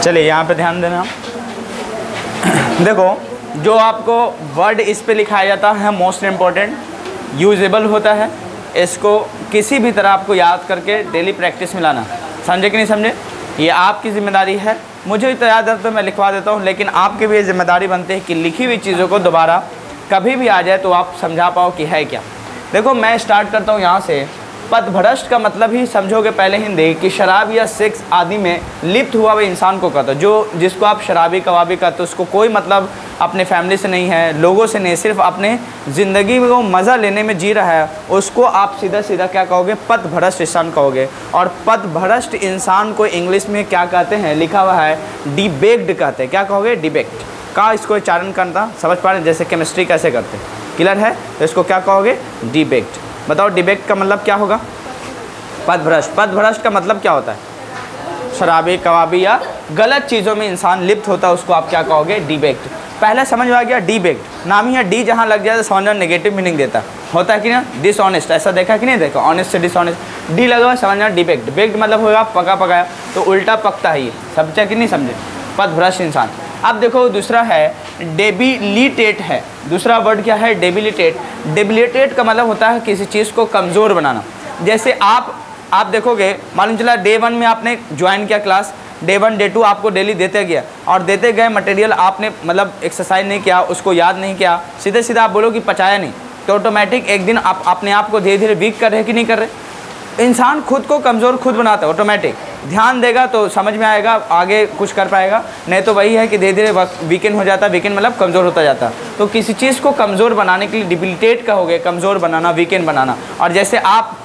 चलिए यहाँ पे ध्यान देना। देखो जो आपको वर्ड इस पे लिखाया जाता है मोस्ट इम्पोर्टेंट यूजेबल होता है, इसको किसी भी तरह आपको याद करके डेली प्रैक्टिस में लाना। समझे कि नहीं समझे? ये आपकी ज़िम्मेदारी है। मुझे तो याद है तो मैं लिखवा देता हूँ, लेकिन आपकी भी ये जिम्मेदारी बनती है कि लिखी हुई चीज़ों को दोबारा कभी भी आ जाए तो आप समझा पाओ कि है क्या। देखो मैं स्टार्ट करता हूँ यहाँ से। पथभ्रष्ट का मतलब ही समझोगे पहले हिंदी कि शराब या सेक्स आदि में लिप्त हुआ हुआ इंसान को कहते हो। जो जिसको आप शराबी कबाबी कहते हो उसको कोई मतलब अपने फैमिली से नहीं है, लोगों से नहीं, सिर्फ अपने ज़िंदगी को मज़ा लेने में जी रहा है, उसको आप सीधा सीधा क्या कहोगे? पथभ्रष्ट इंसान कहोगे। और पथभ्रष्ट इंसान को इंग्लिश में क्या कहते हैं? लिखा हुआ है डिबेक्ड कहते हैं। क्या कहोगे? डिबेक्ड का इसको उच्चारण करना समझ पा रहे हैं? जैसे केमिस्ट्री कैसे करते हैं, क्लियर है? तो इसको क्या कहोगे? डिबेक्ड। बताओ डिबेक्ट का मतलब क्या होगा? पथभ्रष्ट। पथभ्रष्ट का मतलब क्या होता है? शराबी कबाबी या गलत चीज़ों में इंसान लिप्त होता है, उसको आप क्या कहोगे? डिबेक्ट। पहले समझ में आ गया? डिबेक्ट नाम ही है, डी जहाँ लग जाए तो समझना नेगेटिव मीनिंग देता होता है कि ना। डिसऑनेस्ट ऐसा देखा कि नहीं देखा? ऑनेस्ट से डिसऑनेस्ट, डी लगा हुआ समझना डिबेक्ट। बेक्ड मतलब होगा पका पकाया, तो उल्टा पकता ही है। समझा कि नहीं समझे? पथभ्रष्ट इंसान। अब देखो दूसरा है डेबिलिटेट है। दूसरा वर्ड क्या है? डेबिलिटेट। डेबिलिटेट का मतलब होता है किसी चीज़ को कमज़ोर बनाना। जैसे आप देखोगे, मालूम चला डे 1 में आपने ज्वाइन किया क्लास, डे 1 डे 2 आपको डेली देते गया और देते गए मटेरियल आपने मतलब एक्सरसाइज नहीं किया, उसको याद नहीं किया, सीधे सीधा आप बोलो कि पचाया नहीं, तो ऑटोमेटिक एक दिन आप अपने आप को धीरे धीरे वीक कर रहे कि नहीं कर रहे? इंसान खुद को कमज़ोर खुद बनाता है ऑटोमेटिक। ध्यान देगा तो समझ में आएगा, आगे कुछ कर पाएगा, नहीं तो वही है कि धीरे धीरे वीकेंड हो जाता है। वीकेंड मतलब कमज़ोर होता जाता है। तो किसी चीज़ को कमज़ोर बनाने के लिए डिबिलिटेट कहोगे, कमज़ोर बनाना, वीकेंड बनाना। और जैसे आप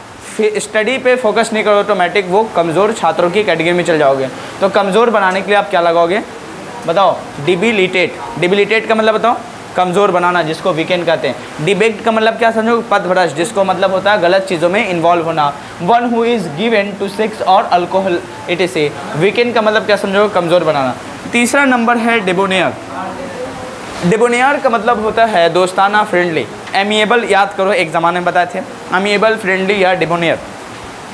स्टडी पे फोकस नहीं करो ऑटोमेटिक वो कमज़ोर छात्रों की कैटेगरी में चल जाओगे। तो कमज़ोर बनाने के लिए आप क्या लगाओगे? बताओ। डिबिलिटेट। डिबिलिटेट का मतलब बताओ? कमज़ोर बनाना, जिसको वीकेंड कहते हैं। डिबेक्ट का मतलब क्या समझो? पथभ्रष्ट, जिसको मतलब होता है गलत चीज़ों में इन्वॉल्व होना। One who is given to sex और alcohol it is a. Weekend का मतलब क्या समझो? कमज़ोर बनाना। तीसरा नंबर है डिबोनियर। डिबोनियर का मतलब होता है दोस्ताना, फ्रेंडली, एमिएबल। याद करो एक ज़माने में बताए थे, एमिएबल, फ्रेंडली या डिबोनियर।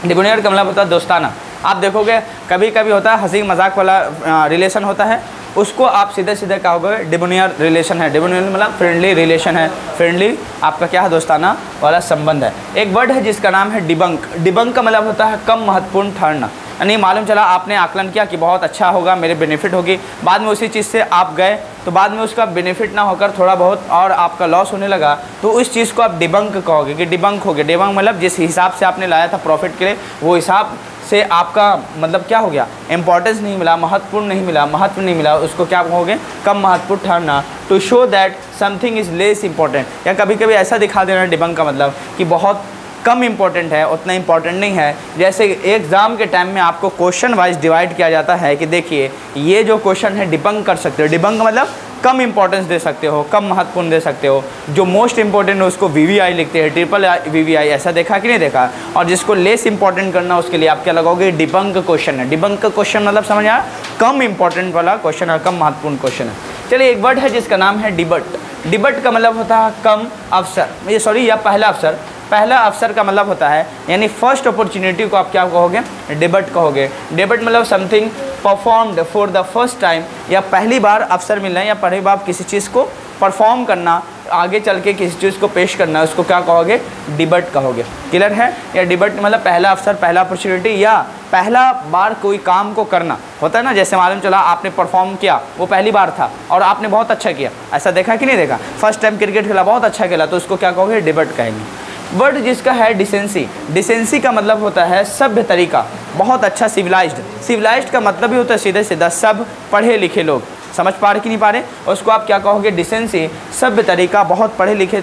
डिबोनियर का मतलब होता है दोस्ताना। आप देखोगे कभी कभी होता है हंसी मजाक वाला रिलेशन होता है, उसको आप सीधे सीधे कहोगे डिबोनियर रिलेशन है। डिबोनियर मतलब फ्रेंडली रिलेशन है, फ्रेंडली आपका क्या है? दोस्ताना वाला संबंध है। एक वर्ड है जिसका नाम है डिबंक। डिबंक का मतलब होता है कम महत्वपूर्ण ठहरना। यानी मालूम चला आपने आकलन किया कि बहुत अच्छा होगा, मेरे बेनिफिट होगी, बाद में उसी चीज़ से आप गए तो बाद में उसका बेनिफिट ना होकर थोड़ा बहुत और आपका लॉस होने लगा, तो उस चीज़ को आप डिबंक कहोगे कि डिबंक हो गया। डिबंक मतलब जिस हिसाब से आपने लाया था प्रॉफिट के लिए, वो हिसाब से आपका मतलब क्या हो गया? इंपॉर्टेंस नहीं मिला, महत्वपूर्ण नहीं मिला, महत्व नहीं मिला, उसको क्या कहोगे? कम महत्वपूर्ण ठहरना। To show that something is less important. या कभी कभी ऐसा दिखा देना डिबंक का मतलब कि बहुत कम इम्पोर्टेंट है, उतना इम्पोर्टेंट नहीं है। जैसे एग्ज़ाम के टाइम में आपको क्वेश्चन वाइज डिवाइड किया जाता है कि देखिए ये जो क्वेश्चन है डिबंक कर सकते हो। डिबंक मतलब कम इंपॉर्टेंस दे सकते हो, कम महत्वपूर्ण दे सकते हो। जो मोस्ट इंपॉर्टेंट है उसको VVI लिखते हैं, ट्रिपल VVI। ऐसा देखा कि नहीं देखा? और जिसको लेस इंपॉर्टेंट करना उसके लिए आप क्या लगाओगे? डिबंक क्वेश्चन है। डिबंक क्वेश्चन मतलब समझ आया? कम इंपॉर्टेंट वाला क्वेश्चन है, कम महत्वपूर्ण क्वेश्चन है। चलिए एक वर्ड है जिसका नाम है डिबट। डिबट का मतलब होता है कम अवसर, या पहला अवसर। पहला अवसर का मतलब होता है यानी फर्स्ट अपॉर्चुनिटी को आप क्या कहोगे? डिबट कहोगे। डिबट मतलब something performed for the first time, या पहली बार अवसर मिलना या पहली बार किसी चीज़ को परफॉर्म करना, आगे चल के किसी चीज़ को पेश करना, उसको क्या कहोगे? डिबट कहोगे। क्लियर है? या डिबट मतलब पहला अवसर, पहला अपॉर्चुनिटी, या पहला बार कोई काम को करना होता है ना। जैसे मालूम चला आपने परफॉर्म किया, वो पहली बार था और आपने बहुत अच्छा किया, ऐसा देखा कि नहीं देखा? फर्स्ट टाइम क्रिकेट खेला, बहुत अच्छा खेला, तो उसको क्या कहोगे? डिबट कहेंगे। वर्ड जिसका है डिसेंसी। डिसेंसी का मतलब होता है सभ्य तरीका, बहुत अच्छा, सिविलाइज्ड। सिविलाइज्ड का मतलब भी होता है सीधे सीधा सब पढ़े लिखे लोग। समझ पा रहे कि नहीं पा रहे? उसको आप क्या कहोगे? डिसेंसी, सभ्य तरीका, बहुत पढ़े लिखे।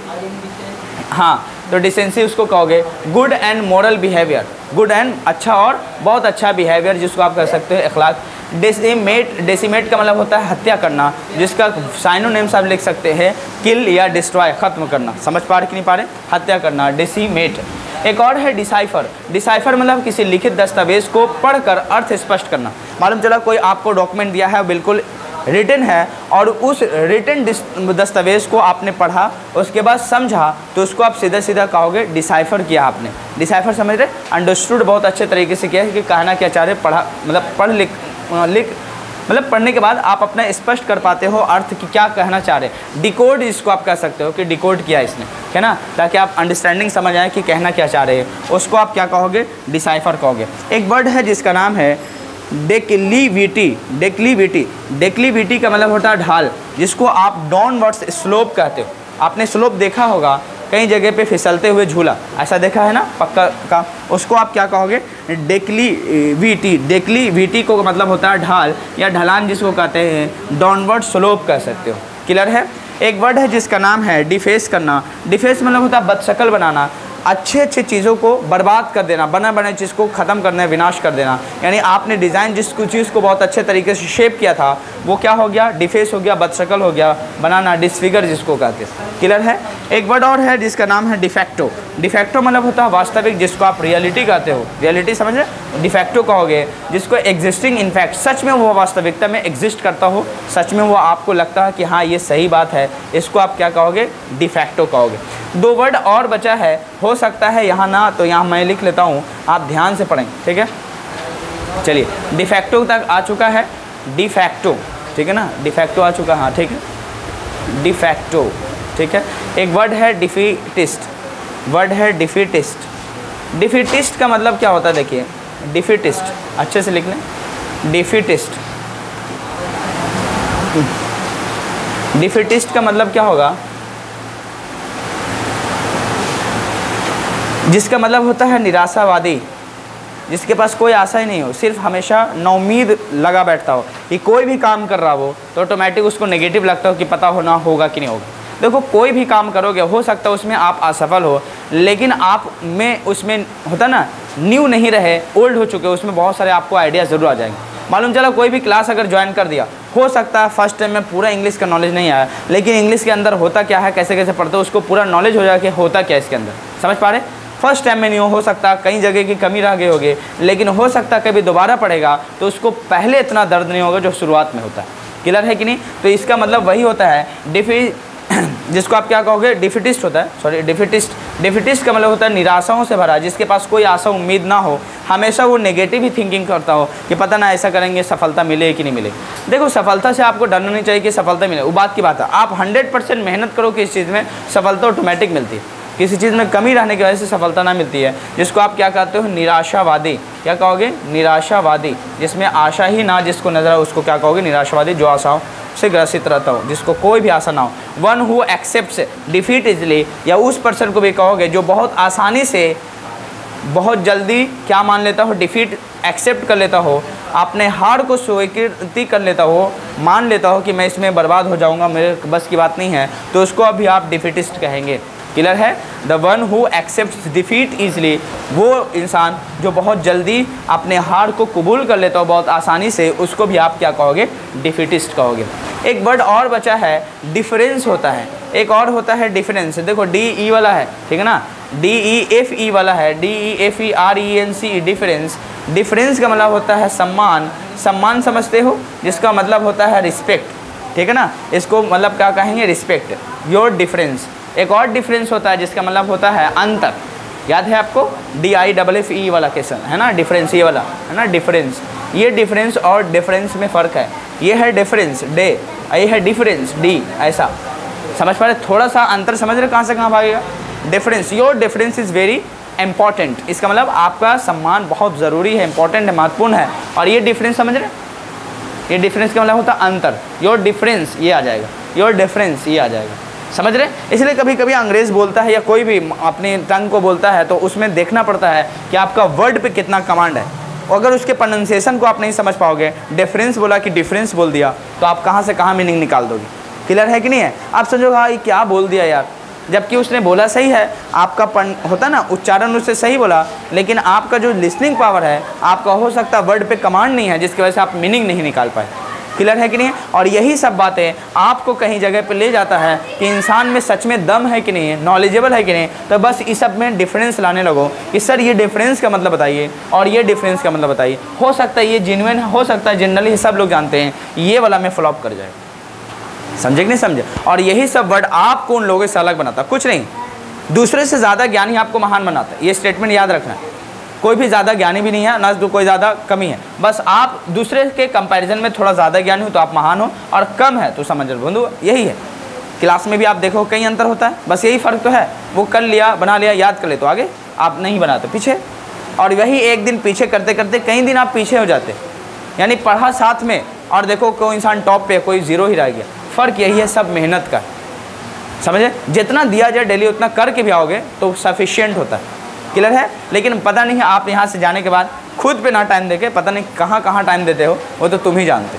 हाँ, तो डिसेंसी उसको कहोगे। Good and moral behaviour, good and अच्छा और बहुत अच्छा बिहेवियर, जिसको आप कह सकते हो अखलाक। डेसिमेट, डेसिमेट का मतलब होता है हत्या करना, जिसका साइनोनिम्स आप लिख सकते हैं किल या डिस्ट्रॉय, खत्म करना। समझ पा रहे कि नहीं पा रहे? हत्या करना, डेसिमेट। एक और है डिसाइफर। डिसाइफर मतलब किसी लिखित दस्तावेज को पढ़कर अर्थ स्पष्ट करना। मालूम चला कोई आपको डॉक्यूमेंट दिया है, बिल्कुल रिटन है और उस रिटन दस्तावेज़ को आपने पढ़ा, उसके बाद समझा, तो उसको आप सीधा सीधा कहोगे डिसाइफर किया आपने। डिसाइफर समझ रहे, अंडरस्टूड बहुत अच्छे तरीके से किया है कि कहना क्या चाह रहे, पढ़ा मतलब पढ़ लिख मतलब पढ़ने के बाद आप अपना स्पष्ट कर पाते हो अर्थ कि क्या कहना चाह रहे। डिकोड इसको आप कह सकते हो कि डिकोड किया इसने, है ना, ताकि आप अंडरस्टैंडिंग समझ आए कि कहना क्या चाह रहे हैं, उसको आप क्या कहोगे, डिसाइफर कहोगे। एक वर्ड है जिसका नाम है डेक्लिविटी। डेक्लिविटी, डेक्लिविटी का मतलब होता है ढाल, जिसको आप डाउनवर्ड्स स्लोप कहते हो। आपने स्लोप देखा होगा कई जगह पे फिसलते हुए झूला, ऐसा देखा है ना पक्का का, उसको आप क्या कहोगे, डेक्लिविटी। डेक्लिविटी को मतलब होता है ढाल या ढलान, जिसको कहते हैं डाउनवर्ड स्लोप कह सकते हो। क्लियर है। एक वर्ड है जिसका नाम है डिफेस करना। डिफेस मतलब होता है बदशक्ल बनाना, अच्छे अच्छे चीज़ों को बर्बाद कर देना, बना बने चीज़ को ख़त्म करना, विनाश कर देना। यानी आपने डिज़ाइन जिस चीज़ को बहुत अच्छे तरीके से शेप किया था वो क्या हो गया, डिफेस हो गया, बदशक्ल हो गया, बनाना, डिसफिगर जिसको कहते हैं। क्लियर है। एक वर्ड और है जिसका नाम है डिफेक्टो। डिफेक्टो मतलब होता है वास्तविक, जिसको आप रियलिटी कहते हो। रियलिटी समझ रहे, डिफेक्टो कहोगे जिसको एग्जिस्टिंग इनफैक्ट, सच में वो वास्तविकता में एग्जिस्ट करता हो, सच में वो आपको लगता है कि हाँ ये सही बात है, इसको आप क्या कहोगे, डिफेक्टो कहोगे। दो वर्ड और बचा है, हो सकता है यहाँ ना, तो यहाँ मैं लिख लेता हूँ, आप ध्यान से पढ़ें, ठीक है। चलिए, डिफेक्टो तक आ चुका है, डिफेक्टो, ठीक है ना, डिफेक्टो आ चुका, हाँ ठीक है, डिफेक्टो, ठीक है। एक वर्ड है डिफीटिस्ट। वर्ड है डिफीटिस्ट। डिफीटिस्ट का मतलब क्या होता है, देखिए, डिफीटिस्ट अच्छे से लिख लें, डिफीटिस्ट। डिफीटिस्ट का मतलब क्या होगा, जिसका मतलब होता है निराशावादी, जिसके पास कोई आशा ही नहीं हो, सिर्फ हमेशा नाउम्मीद लगा बैठता हो कि कोई भी काम कर रहा हो तो ऑटोमेटिक उसको नेगेटिव लगता हो कि पता होना होगा कि नहीं होगा। देखो, कोई भी काम करोगे, हो सकता है उसमें आप असफल हो, लेकिन आप में उसमें होता ना, न्यू नहीं रहे, ओल्ड हो चुके हो, उसमें बहुत सारे आपको आइडिया ज़रूर आ जाएंगे। मालूम चला कोई भी क्लास अगर ज्वाइन कर दिया, हो सकता है फर्स्ट टाइम में पूरा इंग्लिश का नॉलेज नहीं आया, लेकिन इंग्लिश के अंदर होता क्या है, कैसे कैसे पढ़ते हो, उसको पूरा नॉलेज हो जाए कि होता क्या इसके अंदर, समझ पा रहे। फर्स्ट टाइम में नहीं हो सकता कई जगह की कमी रह गए होगे, लेकिन हो सकता कभी दोबारा पढ़ेगा तो उसको पहले इतना दर्द नहीं होगा जो शुरुआत में होता है। क्लियर है कि नहीं। तो इसका मतलब वही होता है जिसको आप क्या कहोगे, डिफिटिस्ट होता है, सॉरी डिफिटिस्ट। डिफिटिस्ट का मतलब होता है निराशाओं से भरा, जिसके पास कोई आशा उम्मीद ना हो, हमेशा वो नेगेटिव ही थिंकिंग करता हो कि पता ना ऐसा करेंगे सफलता मिले कि नहीं मिले। देखो, सफलता से आपको डरना नहीं चाहिए कि सफलता मिले, वो बात की बात है। आप 100% मेहनत करो कि इस चीज़ में सफलता ऑटोमेटिक मिलती है, किसी चीज़ में कमी रहने की वजह से सफलता ना मिलती है, जिसको आप क्या कहते हो, निराशावादी। क्या कहोगे, निराशावादी, जिसमें आशा ही ना जिसको नजर आए उसको क्या कहोगे, निराशावादी, जो आशाओं से ग्रसित रहता हो, जिसको कोई भी आशा ना हो। One who accepts defeat easily, या उस पर्सन को भी कहोगे जो बहुत आसानी से, बहुत जल्दी क्या मान लेता हो, डिफीट एक्सेप्ट कर लेता हो, अपने हार को स्वीकृति कर लेता हो, मान लेता हो कि मैं इसमें बर्बाद हो जाऊंगा, मेरे बस की बात नहीं है, तो उसको अभी आप डिफीटिस्ट कहेंगे। क्लियर है। The one who accepts defeat easily, वो इंसान जो बहुत जल्दी अपने हार को कबूल कर लेता हो बहुत आसानी से, उसको भी आप क्या कहोगे, डिफीटिस्ट कहोगे। एक वर्ड और बचा है, डिफरेंस होता है। एक और होता है डिफरेंस, देखो DE वाला है, ठीक है ना, DEFE वाला है, DEFERENC, डिफरेंस। डिफरेंस का मतलब होता है सम्मान। सम्मान समझते हो, जिसका मतलब होता है रिस्पेक्ट, ठीक है ना, इसको मतलब क्या कहेंगे, रिस्पेक्ट, योर डिफरेंस। एक और डिफरेंस होता है जिसका मतलब होता है अंतर, याद है आपको, DIFFE वाला क्वेश्चन है ना, डिफरेंस ये वाला है ना, डिफरेंस। ये डिफरेंस और डिफरेंस में फ़र्क है, ये है डिफरेंस डे, ये है डिफरेंस डी, ऐसा समझ पा रहे, थोड़ा सा अंतर समझ रहे कहाँ से कहाँ भागेगा। Difference, your difference is very important, इसका मतलब आपका सम्मान बहुत ज़रूरी है, इंपॉर्टेंट है, महत्वपूर्ण है। और ये डिफरेंस समझ रहे, ये डिफरेंस का मतलब होता है अंतर, योर डिफरेंस ये आ जाएगा, योर डिफरेंस ये आ जाएगा, समझ रहे। इसलिए कभी कभी अंग्रेज़ बोलता है या कोई भी अपनी टंग को बोलता है तो उसमें देखना पड़ता है कि आपका वर्ड पे कितना कमांड है। अगर उसके प्रोनाउंसिएशन को आप नहीं समझ पाओगे, डिफरेंस बोला कि डिफरेंस बोल दिया, तो आप कहाँ से कहाँ मीनिंग निकाल दोगे। क्लियर है कि नहीं है। आप समझो हाँ ये क्या बोल दिया यार, जबकि उसने बोला सही है, आपका होता ना उच्चारण उससे सही बोला, लेकिन आपका जो लिसनिंग पावर है, आपका हो सकता है वर्ड पे कमांड नहीं है, जिसकी वजह से आप मीनिंग नहीं निकाल पाए। क्लियर है कि नहीं? और यही सब बातें आपको कहीं जगह पे ले जाता है कि इंसान में सच में दम है कि नहीं है, नॉलेजेबल है कि नहीं। तो बस इस सब में डिफरेंस लाने लगो कि सर ये डिफरेंस का मतलब बताइए और ये डिफरेंस का मतलब बताइए। हो सकता है ये जेन्युइन हो सकता है, जनरली सब लोग जानते हैं, ये वाला में फ्लॉप कर जाएगा। समझे कि नहीं समझे? और यही सब वर्ड आपको उन लोगों से अलग बनाता, कुछ नहीं। दूसरे से ज़्यादा ज्ञानी आपको महान बनाता है, ये स्टेटमेंट याद रखना है। कोई भी ज़्यादा ज्ञानी भी नहीं है, ना कोई ज़्यादा कमी है, बस आप दूसरे के कंपैरिजन में थोड़ा ज़्यादा ज्ञानी हो तो आप महान हो, और कम है तो समझ बंधु, यही है। क्लास में भी आप देखो कई अंतर होता है, बस यही फ़र्क तो है। वो कर लिया, बना लिया, याद कर ले तो आगे, आप नहीं बनाते पीछे। और वही एक दिन पीछे करते करते कई दिन आप पीछे हो जाते, यानी पढ़ा साथ में और देखो कोई इंसान टॉप पे, कोई ज़ीरो ही रह गया। फ़र्क यही है, सब मेहनत का, समझे? जितना दिया जाए डेली उतना करके भी आओगे तो सफिशिएंट होता है। क्लियर है? लेकिन पता नहीं है आप यहाँ से जाने के बाद खुद पे ना टाइम देके पता नहीं कहाँ कहाँ टाइम देते हो, वो तो तुम ही जानते।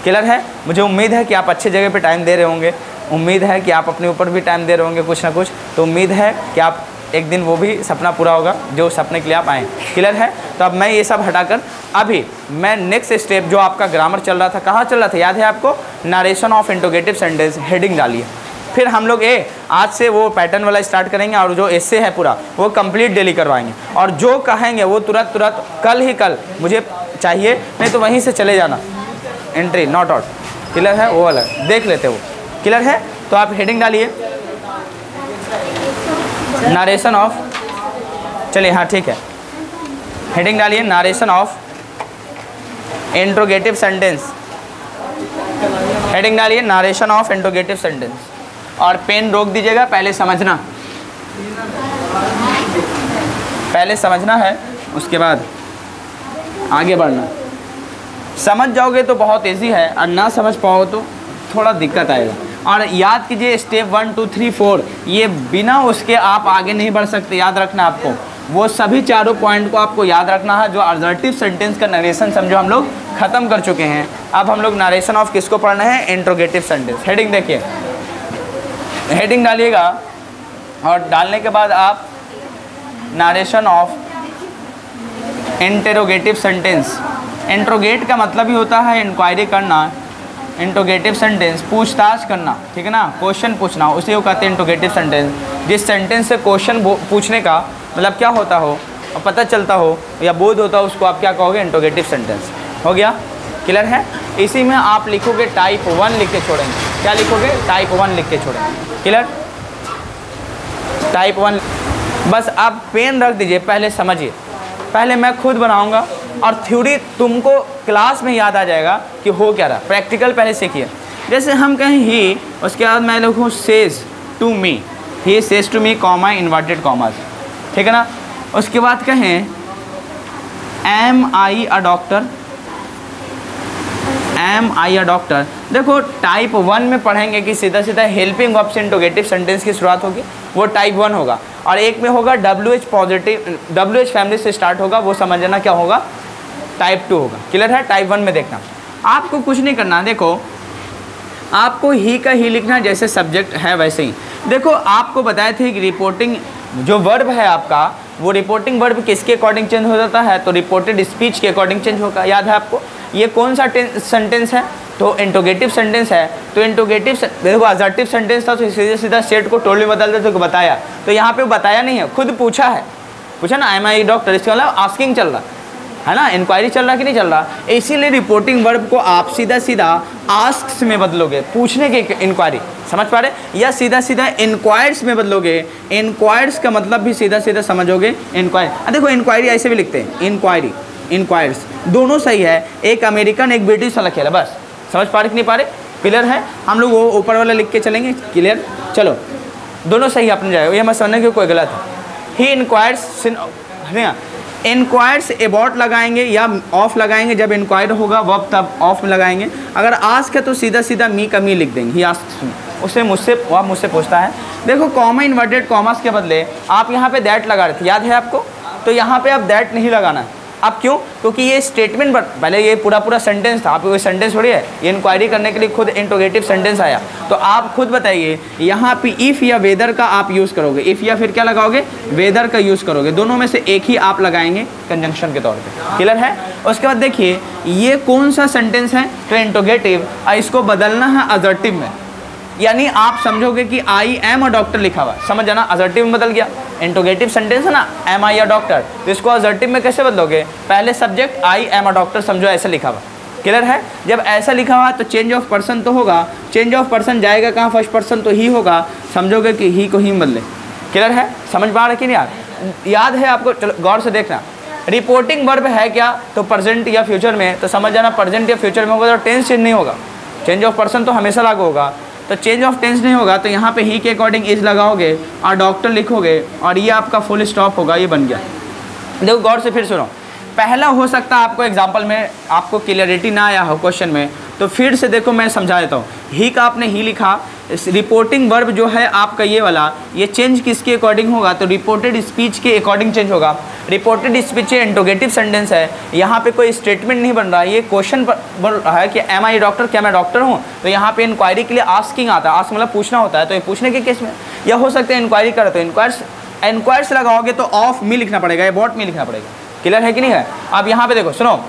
क्लियर है? मुझे उम्मीद है कि आप अच्छे जगह पे टाइम दे रहे होंगे, उम्मीद है कि आप अपने ऊपर भी टाइम दे रहे होंगे कुछ ना कुछ। तो उम्मीद है कि आप एक दिन वो भी सपना पूरा होगा जो सपने के लिए आप आए। क्लियर है? तो अब मैं ये सब हटाकर अभी मैं नेक्स्ट स्टेप जो आपका ग्रामर चल रहा था, कहाँ चल रहा था याद है आपको? Narration of interrogative sentence, heading डालिए। फिर हम लोग आज से वो पैटर्न वाला स्टार्ट करेंगे और जो एस्से है पूरा वो कंप्लीट डेली करवाएंगे। और जो कहेंगे वो तुरंत कल ही कल मुझे चाहिए, नहीं तो वहीं से चले जाना, एंट्री नॉट आउट। क्लियर है? वो वाला देख लेते वो। क्लियर है? तो आप हेडिंग डालिए नरेशन ऑफ, चलिए हाँ ठीक है, हेडिंग डालिए narration of interrogative sentence, heading डालिए नरेशन ऑफ इंट्रोगेटिव सेंटेंस। और पेन रोक दीजिएगा, पहले समझना है, उसके बाद आगे बढ़ना। समझ जाओगे तो बहुत इजी है, और ना समझ पाओ तो थोड़ा दिक्कत आएगा। और याद कीजिए स्टेप 1 2 3 4, ये बिना उसके आप आगे नहीं बढ़ सकते, याद रखना आपको। वो सभी चारों पॉइंट को आपको याद रखना है। जो असर्टिव सेंटेंस का नरेशन समझो हम लोग ख़त्म कर चुके हैं, अब हम लोग नरेशन ऑफ किसको पढ़ना है? Interrogative sentence. हेडिंग देखिए, हेडिंग डालिएगा और डालने के बाद आप narration of interrogative sentence. Interrogate का मतलब ही होता है इंक्वायरी करना, इंट्रोगेटिव सेंटेंस पूछताछ करना, ठीक है ना, क्वेश्चन पूछना, उसी को कहते हैं इंट्रोगेटिव सेंटेंस। जिस सेंटेंस से क्वेश्चन पूछने का मतलब क्या होता हो और पता चलता हो या बोध होता हो, उसको आप क्या कहोगे? Interrogative sentence. हो गया? क्लियर है? इसी में आप लिखोगे टाइप 1 लिख के छोड़ेंगे। क्या लिखोगे? टाइप 1 लिख के छोड़ेंगे। क्लियर? टाइप 1। बस आप पेन रख दीजिए, पहले समझिए, पहले मैं खुद बनाऊंगा और थ्योरी तुमको क्लास में याद आ जाएगा कि हो क्या रहा। प्रैक्टिकल पहले सीखिए। जैसे हम कहें ही, उसके बाद मैं लिखूँ says to me, he says to me comma inverted commas, ठीक है ना। उसके बाद कहें am I a doctor, am I a doctor. देखो टाइप 1 में पढ़ेंगे कि सीधा सीधा हेल्पिंग वर्ब से इंट्रोगेटिव सेंटेंस की शुरुआत होगी, वो टाइप 1 होगा। और एक में होगा WH पॉजिटिव, WH फैमिली से स्टार्ट होगा, वो समझना क्या होगा? टाइप 2 होगा। क्लियर है? टाइप 1 में देखना, आपको कुछ नहीं करना। देखो आपको ही का ही लिखना, जैसे सब्जेक्ट है वैसे ही। देखो आपको बताए थे कि रिपोर्टिंग जो वर्ब है आपका, वो रिपोर्टिंग वर्ब किसके अकॉर्डिंग चेंज हो जाता है? तो रिपोर्टेड स्पीच के अकॉर्डिंग चेंज होगा। याद है आपको? ये कौन सा सेंटेंस है? तो इंट्रोगेटिव सेंटेंस है। तो इंट्रोगेटिव देखो असर्टिव सेंटेंस था तो सीधे सीधा स्टेट को टोटली बदल देते तो बताया, तो यहाँ पे बताया नहीं है, खुद पूछा है। पूछा ना एम आई डॉक्टर, इसका मतलब आस्किंग चल रहा है ना, इंक्वायरी चल रहा कि नहीं चल रहा। इसीलिए रिपोर्टिंग वर्ब को आप सीधा सीधा आस्क्स में बदलोगे, पूछने के इंक्वायरी, समझ पा रहे? या सीधा सीधा इंक्वायर्स में बदलोगे, इंक्वायर्स का मतलब भी सीधा सीधा समझोगे इंक्वायरी। देखो इंक्वायरी ऐसे भी लिखते हैं, इंक्वायरी, इंक्वायर्स, दोनों सही है। एक अमेरिकन एक ब्रिटिश वाला खेला, बस समझ पा रहे कि नहीं पा रहे? क्लियर है? हम लोग वो ऊपर वाला लिख के चलेंगे। क्लियर? चलो दोनों सही अपने जाएगा, ये मत समझना कि कोई गलत है। ही इंक्वायर्स, इंक्वायर्स अबाउट लगाएंगे या ऑफ लगाएंगे, जब इंक्वायर होगा वब तब ऑफ में लगाएंगे। अगर आस्क है तो सीधा सीधा मी का मी लिख देंगे, ही आस्क्स मी, उससे मुझसे, वह मुझसे पूछता है। देखो कॉमा इन्वर्टेड कॉमास के बदले आप यहाँ पे दैट लगा रहे थे, याद है आपको? तो यहाँ पे अब दैट नहीं लगाना है, अब क्यों? क्योंकि ये स्टेटमेंट पहले ये पूरा सेंटेंस था, आपको सेंटेंस थोड़ी है, ये इंक्वायरी करने के लिए खुद इंट्रोगेटिव सेंटेंस आया। तो आप खुद बताइए यहाँ पे इफ़ या वेदर का आप यूज़ करोगे, इफ़ या फिर क्या लगाओगे, वेदर का यूज़ करोगे, दोनों में से एक ही आप लगाएंगे कंजंक्शन के तौर पे। क्लियर है? उसके बाद देखिए ये कौन सा सेंटेंस है, तो इंट्रोगेटिव, इसको बदलना है असर्टिव में, यानी आप समझोगे कि आई एम अ डॉक्टर लिखा हुआ, समझ जाना, असर्टिव में बदल गया। इंट्रोगेटिव सेंटेंस है ना, एम आई अ डॉक्टर, तो इसको असर्टिव में कैसे बदलोगे, पहले subject I am a doctor समझो ऐसे लिखा हुआ। क्लियर है? जब ऐसा लिखा हुआ तो चेंज ऑफ पर्सन तो होगा, चेंज ऑफ पर्सन जाएगा कहाँ, फर्स्ट पर्सन तो ही होगा, समझोगे कि ही को ही बदले। क्लियर है? समझ पा रहे कि नहीं यार? याद है आपको? चलो गौर से देखना, रिपोर्टिंग वर्ब है क्या, तो प्रेजेंट या फ्यूचर में, तो समझ जाना प्रेजेंट या फ्यूचर में होगा तो टेंस चेंज नहीं होगा, चेंज ऑफ पर्सन तो हमेशा लागू होगा, तो चेंज ऑफ टेंस नहीं होगा, तो यहाँ पे ही के अकॉर्डिंग इज लगाओगे और डॉक्टर लिखोगे और ये आपका फुल स्टॉप होगा, ये बन गया। देखो गौर से फिर सुनो, पहला हो सकता है आपको एग्जांपल में आपको क्लियरिटी ना आया हो क्वेश्चन में, तो फिर से देखो मैं समझा देता हूँ। ही का आपने ही लिखा, रिपोर्टिंग वर्ब जो है आपका ये वाला, ये चेंज किसके अकॉर्डिंग होगा, तो रिपोर्टेड स्पीच के अकॉर्डिंग चेंज होगा। रिपोर्टेड स्पीच इंट्रोगेटिव सेंटेंस है, यहाँ पे कोई स्टेटमेंट नहीं बन रहा है, ये क्वेश्चन बन रहा है कि एम आई डॉक्टर, क्या मैं डॉक्टर हूँ, तो यहाँ पे इंक्वायरी के लिए आस्किंग आता है, आस्क मतलब पूछना होता है, तो ये पूछने के केस में, या हो सकता है इंक्वायरी करे तो इंक्वायर्स लगाओगे तो ऑफ मी लिखना पड़ेगा या बॉट मी लिखना पड़ेगा। क्लियर है कि नहीं है? अब यहाँ पे देखो सुनो,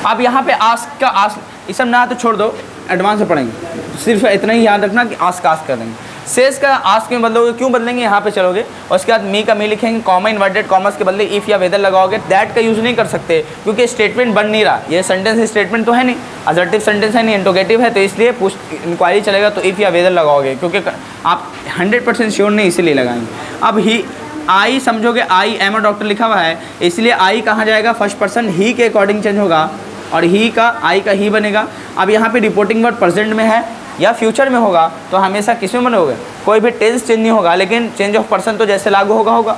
अब यहाँ पे आस्क का आस्क, ये सब ना तो छोड़ दो, एडवांस में पढ़ेंगे, सिर्फ इतना ही याद रखना कि आस्क कर देंगे। सेस का आस्क में बदलोगे, क्यों बदलेंगे, यहाँ पे चलोगे, उसके बाद मी का मी लिखेंगे, कॉमा इन्वर्टेड कॉमर्स के बदले इफ़ या वेदर लगाओगे, दैट का यूज़ नहीं कर सकते क्योंकि स्टेटमेंट बन नहीं रहा, ये सेंटेंस स्टेटमेंट तो है नहीं, असर्टिव सेंटेंस है नहीं, इंट्रोगेटिव है, तो इसलिए इंक्वायरी चलेगा तो इफ़ या वेदर लगाओगे, क्योंकि आप 100% श्योर नहीं इसीलिए लगाएंगे। अब ही आई समझोगे, आई एम अ डॉक्टर लिखा हुआ है, इसलिए आई कहाँ जाएगा, फर्स्ट पर्सन ही के अकॉर्डिंग चेंज होगा और ही का आई का ही बनेगा। अब यहाँ पे रिपोर्टिंग वर्ड प्रेजेंट में है या फ्यूचर में होगा तो हमेशा किस में बनोगे, कोई भी टेंस चेंज नहीं होगा, लेकिन चेंज ऑफ पर्सन तो जैसे लागू होगा।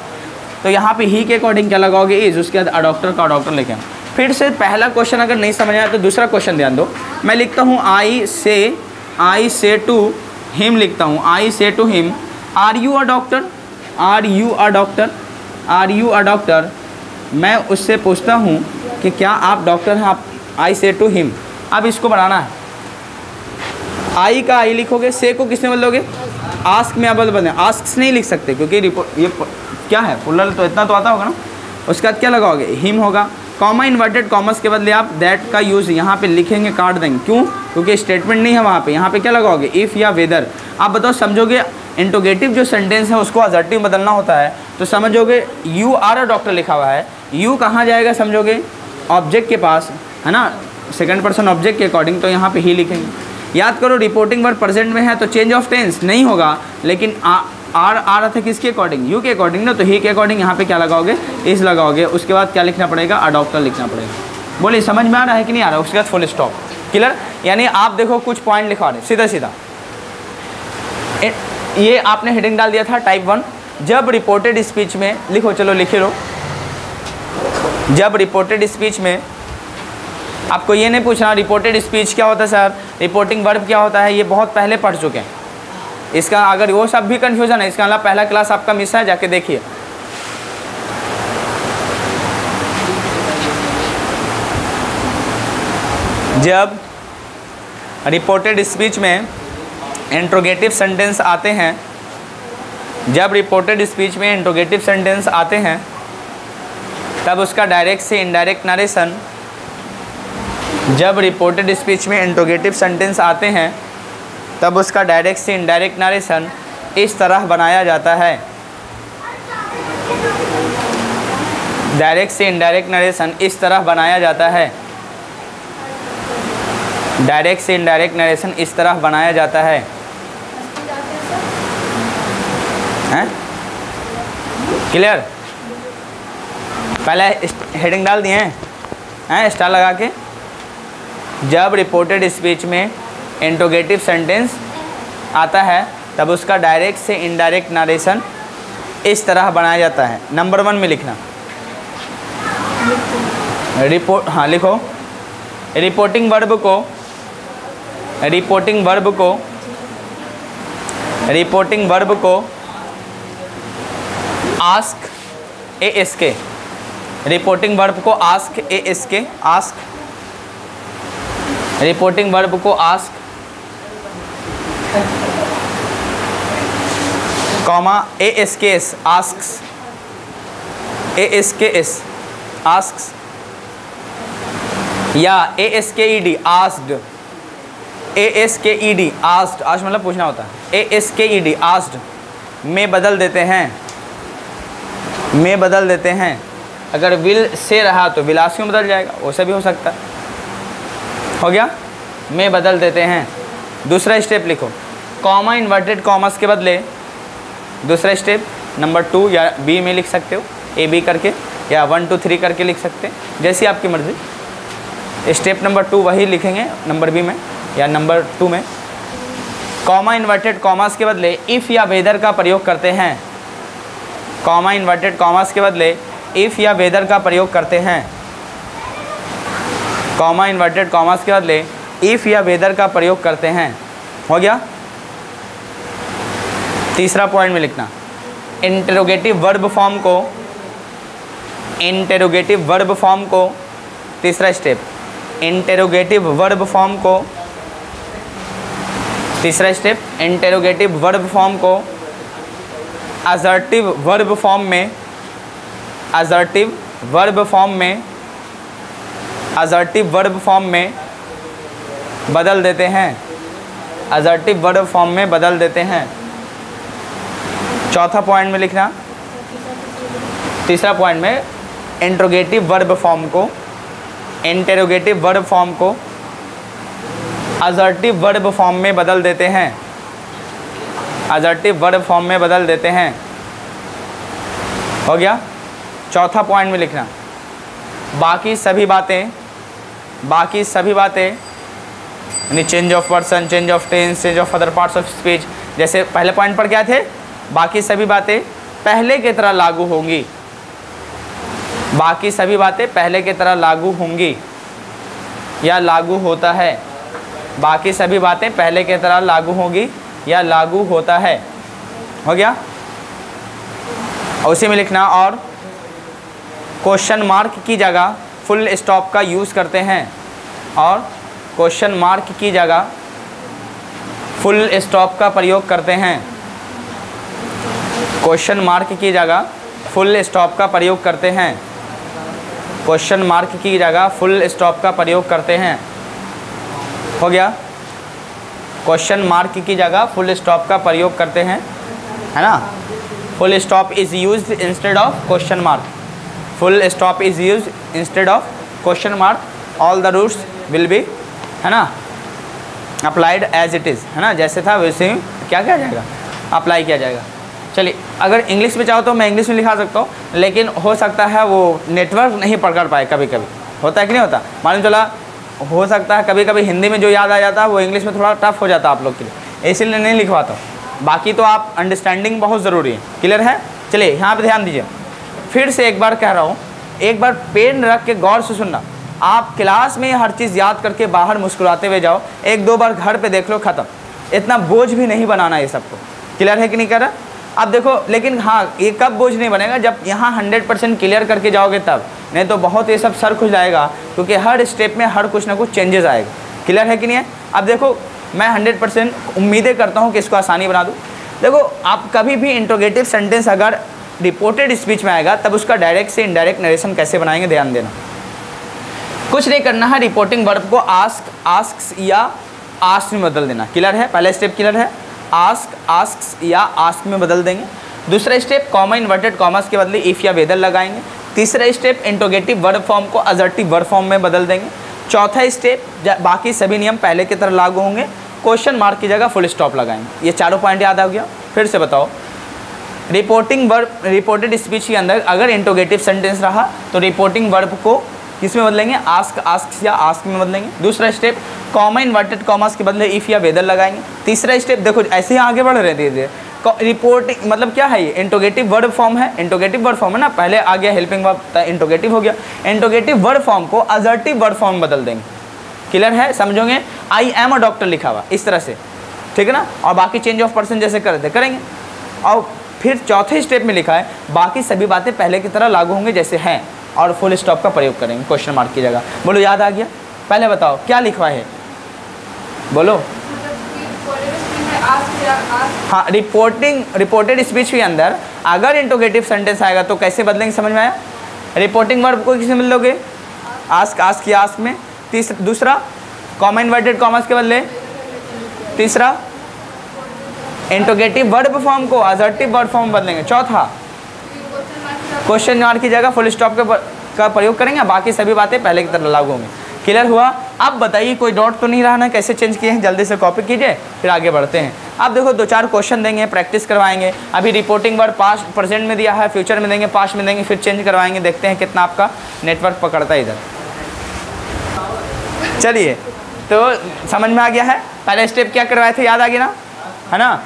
तो यहाँ पे ही के अकॉर्डिंग क्या लगाओगे, इज, उसके बाद अ डॉक्टर का डॉक्टर लिखें। फिर से पहला क्वेश्चन अगर नहीं समझ आया तो दूसरा क्वेश्चन ध्यान दो, मैं लिखता हूँ आई से टू हिम लिखता हूँ, I say to him, are you a doctor, are you a doctor, are you a doctor, मैं उससे पूछता हूँ कि क्या आप डॉक्टर हैं, आप आई से टू हिम। अब इसको बनाना है, आई का आई लिखोगे, से को किसमें बदलोगे, आस्क में आप बदलें, आस्क नहीं लिख सकते क्योंकि रिपोर्ट ये क्या है, पुलर तो इतना तो आता होगा ना। उसके बाद क्या लगाओगे, हिम होगा, कॉमा इन्वर्टेड कॉमर्स के बदले आप दैट का यूज़ यहाँ पे लिखेंगे, काट देंगे, क्यों, क्योंकि स्टेटमेंट नहीं है वहाँ पे। यहाँ पे क्या लगाओगे, इफ़ या वेदर। आप बताओ समझोगे, इंट्रोगेटिव जो सेंटेंस है उसको असर्टिव बदलना होता है, तो समझोगे यू आर अ डॉक्टर लिखा हुआ है, यू कहाँ जाएगा समझोगे, ऑब्जेक्ट के पास है ना, सेकंड पर्सन ऑब्जेक्ट के अकॉर्डिंग, तो यहाँ पे ही लिखेंगे। याद करो रिपोर्टिंग वर्ब प्रेजेंट में है तो चेंज ऑफ टेंस नहीं होगा, लेकिन आर आ रहा था किसके अकॉर्डिंग, यू के अकॉर्डिंग ना, तो ही के अकॉर्डिंग यहाँ पे क्या लगाओगे, इस लगाओगे। उसके बाद क्या लिखना पड़ेगा, अ डॉक्टर लिखना पड़ेगा। बोलिए समझ में आ रहा है कि नहीं आ रहा है? उसके बाद फुल स्टॉप। क्लियर? यानी आप देखो कुछ पॉइंट लिखवा रहे सीधा सीधा, ये आपने हेडिंग डाल दिया था टाइप 1, जब रिपोर्टेड स्पीच में लिखो, चलो लिखे लो, जब रिपोर्टेड स्पीच में आपको ये नहीं पूछना रिपोर्टेड स्पीच क्या होता है सर, रिपोर्टिंग वर्ब क्या होता है, ये बहुत पहले पढ़ चुके हैं। इसका अगर वो सब भी कन्फ्यूजन है, इसका अलावा पहला क्लास आपका मिस है, जाके देखिए। जब रिपोर्टेड स्पीच में इंट्रोगेटिव सेंटेंस आते हैं, जब रिपोर्टेड स्पीच में इंट्रोगेटिव सेंटेंस आते हैं तब उसका डायरेक्ट से इनडायरेक्ट नरेशन, जब रिपोर्टेड स्पीच में इंट्रोगेटिव सेंटेंस आते हैं तब उसका डायरेक्ट से इनडायरेक्ट नरेशन इस तरह बनाया जाता है, डायरेक्ट से इनडायरेक्ट नरेशन इस तरह बनाया जाता है, डायरेक्ट से इनडायरेक्ट नरेशन इस तरह बनाया जाता है, हैं? क्लियर? पहले हेडिंग डाल दिए हैं स्टार लगा के, जब रिपोर्टेड स्पीच में इंट्रोगेटिव सेंटेंस आता है तब उसका डायरेक्ट से इनडायरेक्ट नरेशन इस तरह बनाया जाता है। नंबर 1 में लिखना, हाँ लिखो, रिपोर्टिंग वर्ब को आस्क ASK, रिपोर्टिंग वर्ब को ask, ASK ask, reporting verb को ask, comma ASKS asks, ASKS asks, या ASKED asked, ASKED asked, asked मतलब पूछना होता है, ASKED आस्क्ड में बदल देते हैं, में बदल देते हैं। अगर विल से रहा तो विलासी में बदल जाएगा, वैसे भी हो सकता है। हो गया, में बदल देते हैं। दूसरा स्टेप लिखो, कॉमा इन्वर्टेड कॉमर्स के बदले, दूसरा स्टेप नंबर 2 या बी में लिख सकते हो, AB करके, या 1 2 3 करके लिख सकते हैं, जैसी आपकी मर्ज़ी। स्टेप नंबर 2 वही लिखेंगे नंबर बी में या नंबर 2 में। कॉमा इन्वर्टेड कॉमर्स के बदले इफ़ या वेदर का प्रयोग करते हैं, कॉमा इन्वर्टेड कॉमर्स के बदले इफ़ या वेदर का प्रयोग करते हैं, कॉमा इन्वर्टेड कॉमर्स के बदले इफ़ या वेदर का प्रयोग करते हैं। हो गया। तीसरा पॉइंट में लिखना, इंटेरोगेटिव वर्ब फॉर्म को, इंटेरोगेटिव वर्ब फॉर्म को, तीसरा स्टेप इंटेरोगेटिव वर्ब फॉर्म को, तीसरा स्टेप इंटेरोगेटिव वर्ब फॉर्म को असर्टिव वर्ब फॉर्म में, असर्टिव वर्ब फॉर्म में, असर्टिव वर्ब फॉर्म में बदल देते हैं, असर्टिव वर्ब फॉर्म में बदल देते हैं। चौथा पॉइंट में लिखना, तीसरा पॉइंट में इंट्रोगेटिव वर्ब फॉर्म को, इंटेरोगेटिव वर्ब फॉर्म को असर्टिव वर्ब फॉर्म में बदल देते हैं, असर्टिव वर्ब फॉर्म में बदल देते हैं। हो गया। चौथा पॉइंट में लिखना, बाकी सभी बातें, बाकी सभी बातें यानी change of person, change of tense, change of other parts of speech, जैसे पहले पॉइंट पर क्या थे, बाकी सभी बातें पहले की तरह लागू होंगी, बाकी सभी बातें पहले की तरह लागू होंगी या लागू होता है, बाकी सभी बातें पहले की तरह लागू होंगी या लागू होता है। हो गया। उसी में लिखना, और क्वेश्चन मार्क की जगह फुल स्टॉप का यूज़ करते हैं, और क्वेश्चन मार्क की जगह फुल स्टॉप का प्रयोग करते हैं, क्वेश्चन मार्क की जगह फुल स्टॉप का प्रयोग करते हैं, क्वेश्चन मार्क की जगह फुल स्टॉप का प्रयोग करते हैं। हो गया। क्वेश्चन मार्क की जगह फुल स्टॉप का प्रयोग करते हैं, है ना। Full stop is used instead of question mark, full stop is used instead of question mark, all the rules will be, है ना, अप्लाइड एज इट इज़, है ना, जैसे था वैसे ही क्या किया जाएगा, अप्लाई किया जाएगा। चलिए, अगर इंग्लिश में चाहो तो मैं इंग्लिश में लिखा सकता हूँ, लेकिन हो सकता है वो नेटवर्क नहीं पकड़ पाए, कभी कभी होता है कि नहीं होता, मालूम चला, हो सकता है कभी कभी हिंदी में जो याद आ जाता है वो इंग्लिश में थोड़ा टफ हो जाता है आप लोग के लिए, इसीलिए नहीं लिखवाता हूँ। बाकी तो आप अंडरस्टैंडिंग बहुत ज़रूरी है, क्लियर है। चलिए यहाँ पे ध्यान दीजिए, फिर से एक बार कह रहा हूँ, एक बार पेन रख के गौर से सुनना। आप क्लास में हर चीज़ याद करके बाहर मुस्कुराते हुए जाओ, एक दो बार घर पे देख लो, ख़त्म। इतना बोझ भी नहीं बनाना ये सबको, क्लियर है कि नहीं कर रहा। अब देखो, लेकिन हाँ, ये कब बोझ नहीं बनेगा, जब यहाँ 100% क्लियर करके जाओगे तब, नहीं तो बहुत ये सब सर खुल जाएगा, क्योंकि हर स्टेप में हर कुछ ना कुछ चेंजेस आएगा। क्लियर है कि नहीं है। अब देखो, मैं 100% उम्मीदें करता हूँ कि इसको आसानी बना दूँ। देखो, आप कभी भी इंट्रोगेटिव सेंटेंस अगर रिपोर्टेड स्पीच में आएगा, तब उसका डायरेक्ट से इनडायरेक्ट नरेशन कैसे बनाएंगे, ध्यान देना। कुछ नहीं करना है, रिपोर्टिंग वर्ब को आस्क, आस्क्स या आस्क में बदल देना। क्लियर है, पहला स्टेप क्लियर है, आस्क, आस्क्स या आस्क में बदल देंगे। दूसरा स्टेप, कॉमा इन्वर्टेड कॉमर्स के बदले इफ़ या वेदर लगाएंगे। तीसरा स्टेप, इंट्रोगेटिव वर्ब फॉर्म को असर्टिव वर्ब फॉर्म में बदल देंगे। चौथा स्टेप, बाकी सभी नियम पहले की तरह लागू होंगे, क्वेश्चन मार्क की जगह फुल स्टॉप लगाएंगे। ये चारों पॉइंट याद आ गया। फिर से बताओ, रिपोर्टिंग वर्ब, रिपोर्टेड स्पीच के अंदर अगर इंट्रोगेटिव सेंटेंस रहा तो रिपोर्टिंग वर्ब को किस में बदलेंगे, आस्क, आस्क या आस्क में बदलेंगे। दूसरा स्टेप, कॉमा इन्वर्टेड कॉमर्स के बदले इफ़ या वेदर लगाएंगे। तीसरा स्टेप, देखो ऐसे ही आगे बढ़ रहे धीरे धीरे, रिपोर्टिंग मतलब क्या है, ये इंट्रोगेटिव वर्ब फॉर्म है, इंट्रोगेटिव वर्ब फॉर्म है ना, पहले आ गया हेल्पिंग वर्ब, इंट्रोगेटिव हो गया। इंट्रोगेटिव वर्ब फॉर्म को असर्टिव वर्ब फॉर्म में बदल देंगे। क्लियर है, समझोगे। आई एम अ डॉक्टर लिखा हुआ इस तरह से, ठीक है ना, और बाकी चेंज ऑफ पर्सन जैसे करते करेंगे। और फिर चौथे स्टेप में लिखा है, बाकी सभी बातें पहले की तरह लागू होंगे जैसे हैं। और फुल स्टॉप का प्रयोग करेंगे क्वेश्चन मार्क की जगह। बोलो याद आ गया? पहले बताओ क्या लिखवा है, बोलो। हाँ, रिपोर्टेड स्पीच के अंदर अगर इंटरोगेटिव सेंटेंस आएगा तो कैसे बदलेंगे, समझ में आया? रिपोर्टिंग वर्ब को किसे मिल दोगे? आस्क या आस्क में। दूसरा कॉमा इन्वर्टेड कॉमर्स के बदले। तीसरा इंटरोगेटिव वर्ब फॉर्म को असर्टिव वर्ब फॉर्म बदलेंगे। चौथा क्वेश्चन मार्क की जगह फुल स्टॉप का प्रयोग करेंगे। बाकी सभी बातें पहले की तरह लागू होंगी। क्लियर हुआ? अब बताइए कोई डाउट तो नहीं रहा ना? कैसे चेंज किए हैं जल्दी से कॉपी कीजिए, फिर आगे बढ़ते हैं। अब देखो 2-4 क्वेश्चन देंगे, प्रैक्टिस करवाएंगे। अभी रिपोर्टिंग वर्ब पास्ट प्रेजेंट में दिया है, फ्यूचर में देंगे, पास्ट में देंगे, फिर चेंज करवाएंगे। देखते हैं कितना आपका नेटवर्क पकड़ता है इधर। चलिए, तो समझ में आ गया है? पहले स्टेप क्या करवाए थे, याद आ गया ना, है ना?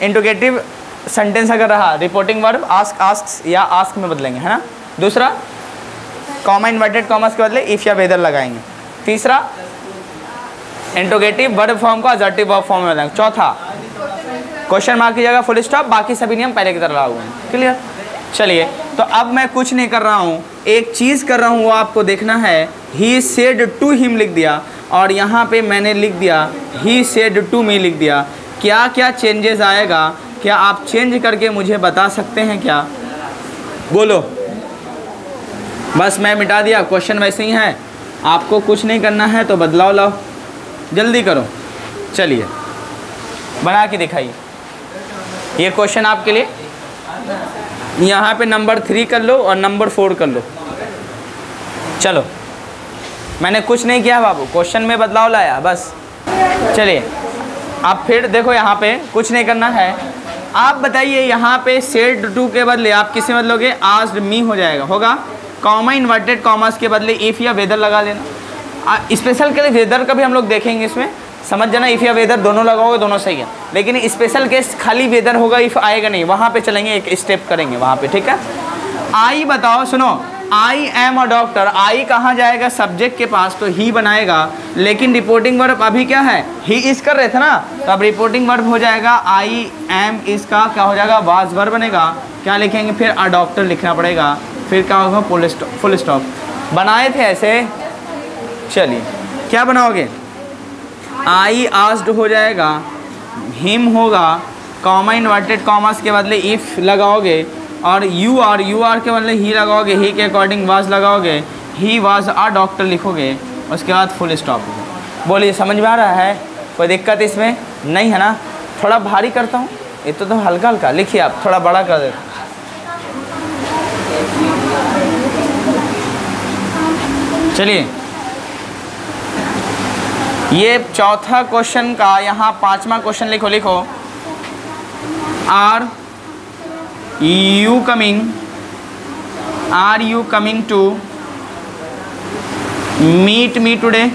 इंटरोगेटिव सेंटेंस अगर रहा, रिपोर्टिंग वर्ब आस्क या आस्क में बदलेंगे, है ना? दूसरा कॉमा इन्वर्टेड कॉमर्स के बदले इफ या वेदर लगाएंगे। तीसरा इंटरोगेटिव वर्ब फॉर्म को असर्टिव वर्ब फॉर्म में बदलेंगे। चौथा क्वेश्चन मार्क की जगह फुल स्टॉप। बाकी सभी नियम पहले की तरह लागू हैं। क्लियर? चलिए, तो अब मैं कुछ नहीं कर रहा हूँ, एक चीज़ कर रहा हूँ, वो आपको देखना है। ही सेड टू हिम लिख दिया और यहाँ पे मैंने लिख दिया ही सेड टू मी लिख दिया। क्या क्या चेंजेस आएगा, क्या आप चेंज करके मुझे बता सकते हैं क्या? बोलो। बस मैं मिटा दिया, क्वेश्चन वैसे ही है, आपको कुछ नहीं करना है तो बदलाव लाओ, जल्दी करो। चलिए बना के दिखाइए। ये क्वेश्चन आपके लिए, यहाँ पे नंबर 3 कर लो और नंबर 4 कर लो। चलो, मैंने कुछ नहीं किया बाबू, क्वेश्चन में बदलाव लाया बस। चलिए आप फिर देखो, यहाँ पे कुछ नहीं करना है। आप बताइए यहाँ पे सेड टू के बदले आप किसे बदलोगे? आस्क्ड मी हो जाएगा, होगा। कॉमा इन्वर्टेड कॉमर्स के बदले इफ़ या वेदर लगा देना। स्पेशल के लिए वेदर का भी हम लोग देखेंगे, इसमें समझ जाना। इफ़ या वेदर दोनों लगाओगे, दोनों सही है, लेकिन स्पेशल केस खाली वेदर होगा, इफ़ आएगा नहीं। वहाँ पे चलेंगे, एक स्टेप करेंगे वहाँ पे, ठीक है? आई बताओ, सुनो, आई एम अ डॉक्टर। आई कहाँ जाएगा? सब्जेक्ट के पास, तो ही बनाएगा। लेकिन रिपोर्टिंग वर्ब अभी क्या है? ही इज कर रहे थे ना, तो अब रिपोर्टिंग वर्ब हो जाएगा आई एम। इसका क्या हो जाएगा? वाज वर्ब बनेगा। क्या लिखेंगे फिर? अ डॉक्टर लिखना पड़ेगा। फिर क्या होगा? Full stop. बनाए थे ऐसे। चलिए क्या बनाओगे? आई आस्क्ड हो जाएगा, हिम होगा, कॉमा इन्वर्टेड कॉमर्स के बदले इफ़ लगाओगे, और यू आर के बदले ही लगाओगे, ही के अकॉर्डिंग वाज लगाओगे, ही वाज अ डॉक्टर लिखोगे, उसके बाद फुल स्टॉप। बोलिए समझ में आ रहा है? कोई दिक्कत इसमें नहीं है ना? थोड़ा भारी करता हूँ, ये तो हल्का हल्का लिखिए, आप थोड़ा बड़ा कर देते। चलिए, ये चौथा क्वेश्चन का यहाँ 5वां क्वेश्चन लिखो। Are you coming to meet me today?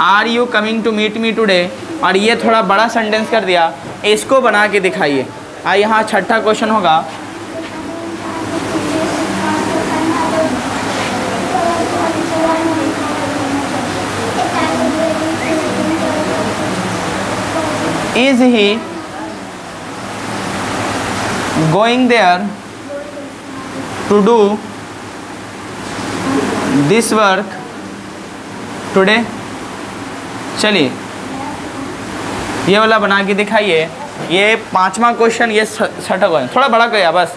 Are you coming to meet me today? और ये थोड़ा बड़ा सेंटेंस कर दिया, इसको बना के दिखाइए। यहाँ 6ठा क्वेश्चन होगा। Is he going there to do this work today? चलिए ये वाला बना के दिखाइए। ये 5वां क्वेश्चन, ये 6ठा क्वेश्चन थोड़ा बड़ा गया, बस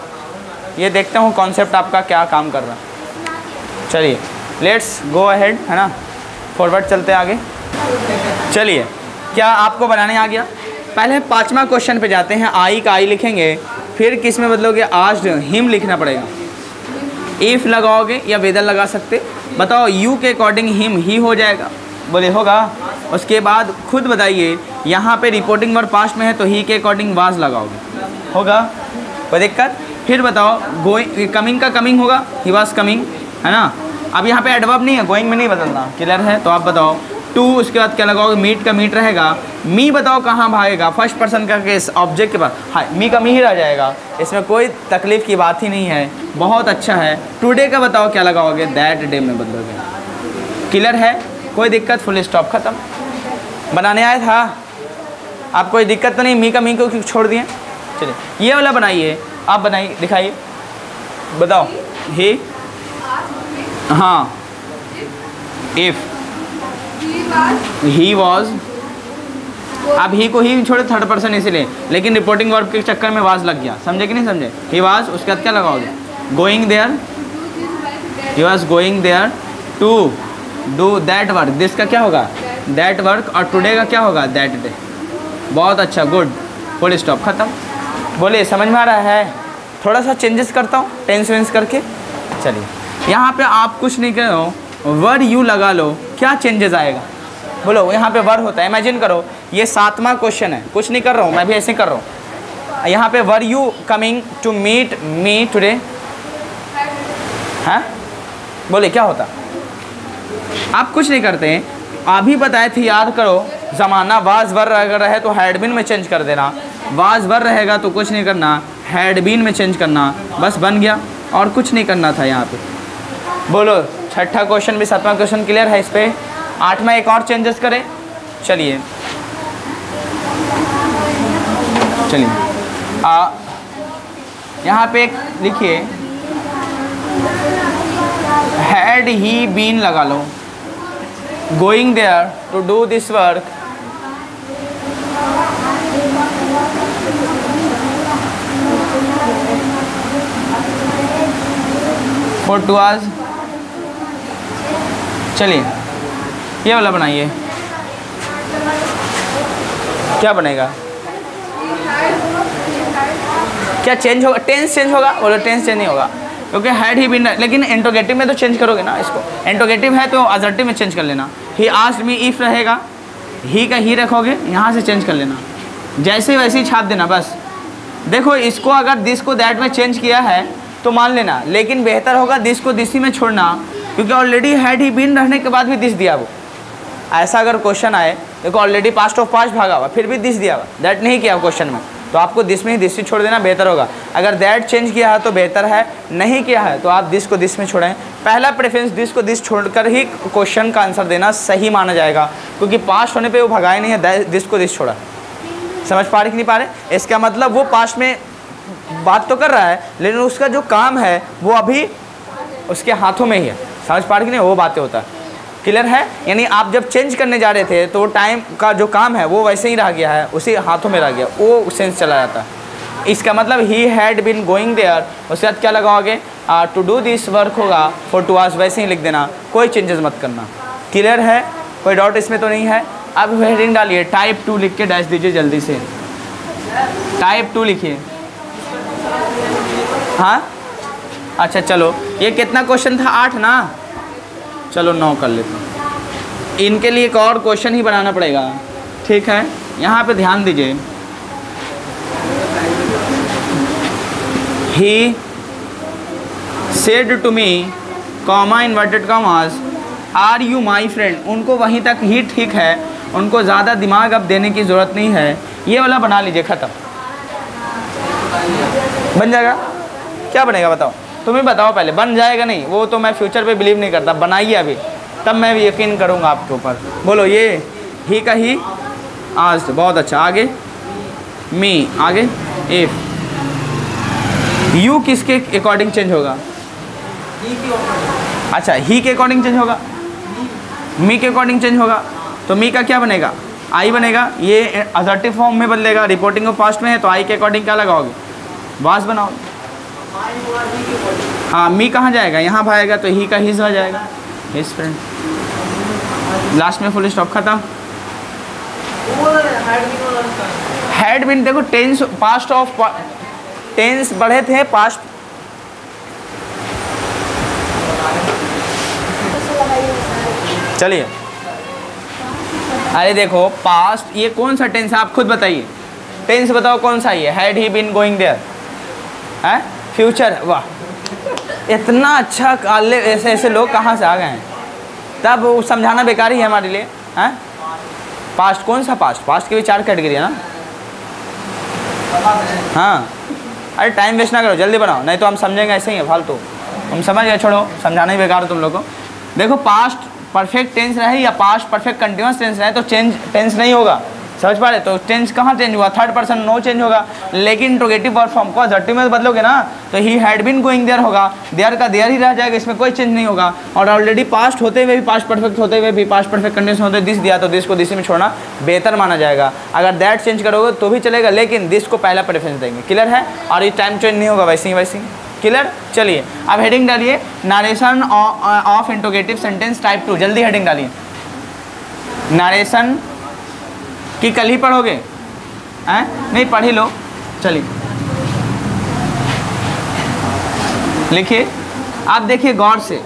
ये देखते हूँ कॉन्सेप्ट आपका क्या काम कर रहा है। चलिए लेट्स गो अहेड, है ना? फॉरवर्ड चलते आगे। चलिए, क्या आपको बनाने आ गया? पहले 5वां क्वेश्चन पे जाते हैं। आई का आई लिखेंगे, फिर किस में बदलोगे? आस्क्ड हिम लिखना पड़ेगा। इफ़ लगाओगे या वेदर लगा सकते। बताओ, यू के अकॉर्डिंग हिम ही हो जाएगा, बोले होगा। उसके बाद खुद बताइए, यहाँ पे रिपोर्टिंग वर्ब पास्ट में है तो ही के अकॉर्डिंग वाज लगाओगे, होगा। कोई दिक्कत? फिर बताओ, गोइंग कमिंग का कमिंग होगा, ही वाज कमिंग, है ना? अब यहाँ पे एडवर्ब नहीं है, गोइंग में नहीं बदलना। क्लियर है? तो आप बताओ टू, उसके बाद क्या लगाओगे? मीट का मीट रहेगा। मी बताओ कहाँ भागेगा? फर्स्ट पर्सन का केस, ऑब्जेक्ट के पास। हाँ, मी का मी ही रह जाएगा, इसमें कोई तकलीफ़ की बात ही नहीं है, बहुत अच्छा है। टुडे का बताओ क्या लगाओगे? दैट डे में बदलोगे। क्लियर है? कोई दिक्कत? फुल स्टॉप खत्म। बनाने आया था आप, कोई दिक्कत तो नहीं? मी का मी को छोड़ दिए। चलिए ये वाला बनाइए, आप बनाइए, दिखाइए। बताओ ही, हाँ इफ ही वॉज, अब ही को ही छोड़े थर्ड पर्सन इसीलिए, लेकिन रिपोर्टिंग वर्ब के चक्कर में वाज लग गया, समझे कि नहीं समझे। ही वाज, उसके बाद क्या लगाओगे, going there, he was going there to do that work, this का क्या होगा दैट वर्क, और टुडे का क्या होगा दैट डे। बहुत अच्छा, गुड, फुल स्टॉप, ख़त्म। बोलिए समझ में आ रहा है। थोड़ा सा चेंजेस करता हूँ टेंस वेंस करके। चलिए यहाँ पे आप कुछ नहीं करो, वर यू लगा लो, क्या चेंजेस आएगा बोलो। यहाँ पे वर होता है, इमेजिन करो ये 7वां क्वेश्चन है, कुछ नहीं कर रहा हूँ मैं भी ऐसे कर रहा हूँ। यहाँ पे were you coming to meet me today, हैं बोले क्या होता। आप कुछ नहीं करते हैं, अभी बताए थे, याद करो ज़माना वाज वर अगर रहे तो हैड बीन में चेंज कर देना, वाज वर रहेगा तो कुछ नहीं करना, हैड बीन में चेंज करना, बस बन गया, और कुछ नहीं करना था यहाँ पे। बोलो छठा क्वेश्चन भी 7वां क्वेश्चन क्लियर है इस पर। 8वां एक और चेंजेस करें, चलिए चलिए यहाँ पे एक लिखिए, हैड ही बीन लगा लो, going there to do this work, for two hours. चलिए ये वाला बनाइए, क्या बनेगा, क्या चेंज होगा, टेंस चेंज होगा, बोलो टेंस चेंज नहीं होगा क्योंकि हैड ही बीन, लेकिन इंट्रोगेटिव में तो चेंज करोगे ना इसको, इंट्रोगेटिव है तो असर्टिव में चेंज कर लेना। ही आस्क्ड मी इफ रहेगा, ही का ही रखोगे, यहाँ से चेंज कर लेना, जैसे वैसे ही छाप देना बस। देखो इसको अगर दिस को दैट में चेंज किया है तो मान लेना, लेकिन बेहतर होगा दिस को दिस ही में छोड़ना, क्योंकि ऑलरेडी हैड ही बीन रहने के बाद भी दिस दिया वो। ऐसा अगर क्वेश्चन आए, देखो ऑलरेडी पास्ट ऑफ पास्ट भागा हुआ, फिर भी दिस दिया हुआ, दैट नहीं किया क्वेश्चन में, तो आपको दिस में ही दिस ही छोड़ देना बेहतर होगा। अगर दैट चेंज किया है तो बेहतर है, नहीं किया है तो आप दिस को दिस में छोड़ें। पहला प्रेफरेंस दिस को दिस छोड़कर ही क्वेश्चन का आंसर देना सही माना जाएगा, क्योंकि पास्ट होने पे वो भगाए नहीं है, दिस को दिस छोड़ा। समझ पा रहे कि नहीं पा रहे। इसका मतलब वो पास्ट में बात तो कर रहा है, लेकिन उसका जो काम है वो अभी उसके हाथों में ही है। समझ पा रहे कि नहीं, वो बातें होता है। क्लियर है। यानी आप जब चेंज करने जा रहे थे तो टाइम का जो काम है वो वैसे ही रह गया है, उसी हाथों में रह गया, वो सेंस चला जाता है। इसका मतलब he had been going there, उसके बाद क्या लगाओगे, टू डू दिस वर्क होगा, फॉर टू आवर्स, वैसे ही लिख देना, कोई चेंजेस मत करना। क्लियर है, कोई डाउट इसमें तो नहीं है। अब हेडिंग डालिए, टाइप 2 लिख के डैश दीजिए जल्दी से, टाइप 2 लिखिए। हाँ अच्छा चलो, ये कितना क्वेश्चन था, 8 ना, चलो 9 कर लेते हैं। इनके लिए एक और क्वेश्चन ही बनाना पड़ेगा, ठीक है। यहाँ पे ध्यान दीजिए, he said to me, comma inverted commas, are you my friend. उनको वहीं तक ही ठीक है, उनको ज़्यादा दिमाग अब देने की ज़रूरत नहीं है। ये वाला बना लीजिए, ख़त्म, बन जाएगा। क्या बनेगा बताओ, तुम्हें बताओ पहले, बन जाएगा नहीं वो तो मैं फ्यूचर पे बिलीव नहीं करता, बनाइए अभी, तब मैं भी यकीन करूँगा आपके ऊपर। बोलो, ये ही का ही, आज बहुत अच्छा। आगे मी, आगे इफ, यू किसके अकॉर्डिंग चेंज होगा, अच्छा ही के अकॉर्डिंग चेंज होगा, मी के अकॉर्डिंग चेंज होगा, तो मी का क्या बनेगा, आई बनेगा। ये असर्टिव फॉर्म में बदलेगा, रिपोर्टिंग ऑफ पास्ट में है, तो आई के अकॉर्डिंग क्या लगाओगे, वास बनाओगे। हाँ, मी कहाँ जाएगा, यहाँ भाएगा, तो ही का हिज आ जाएगा, हिज फ्रेंड। लास्ट में फुल स्टॉप, खत्म। हैड बीन, देखो टेंस, पास्ट ऑफ टेंस बढ़े थे, पास्ट। चलिए, अरे देखो पास्ट, ये कौन सा टेंस है आप खुद बताइए, टेंस बताओ कौन सा ये, had he been going there है, फ्यूचर। वाह, इतना अच्छा, ऐसे ऐसे लोग कहाँ से आ गए हैं, तब समझाना बेकार ही है हमारे लिए, हैं। पास्ट कौन सा, पास्ट, पास्ट की भी 4 कैटेगरी है ना। हाँ, अरे टाइम वेस्ट ना करो, जल्दी बनाओ, नहीं तो हम समझेंगे ऐसे ही है फालतू। हम समझ गए, छोड़ो, समझाना ही बेकार है तुम लोग को। देखो पास्ट परफेक्ट टेंस रहे या पास्ट परफेक्ट कंटिन्यूस टेंस रहे तो चेंज टेंस नहीं होगा, समझ पा रहे? तो टेंस कहाँ चेंज हुआ, थर्ड पर्सन नो चेंज होगा, लेकिन इंट्रोगेटिव वर्ब फॉर्म को असर्टिव में बदलोगे ना तो he had been going there होगा, देयर का देयर ही रह जाएगा, इसमें कोई चेंज नहीं होगा। और ऑलरेडी पास्ट होते हुए भी, पास्ट परफेक्ट होते हुए भी, पास्ट परफेक्ट कंडीशन होते दिस दिया तो दिस को दिस में छोड़ना बेहतर माना जाएगा। अगर दैट चेंज करोगे तो भी चलेगा, लेकिन दिस को पहला प्रेफरेंस देंगे। क्लियर है? और ये टाइम चेंज नहीं होगा, वैसे ही वैसे ही। क्लियर? चलिए अब हेडिंग डालिए, narration of interrogative sentence type 2। जल्दी हेडिंग डालिए। नरेशन की कल ही पढ़ोगे हैं? नहीं पढ़ ही लो। चलिए लिखिए, आप देखिए गौर से,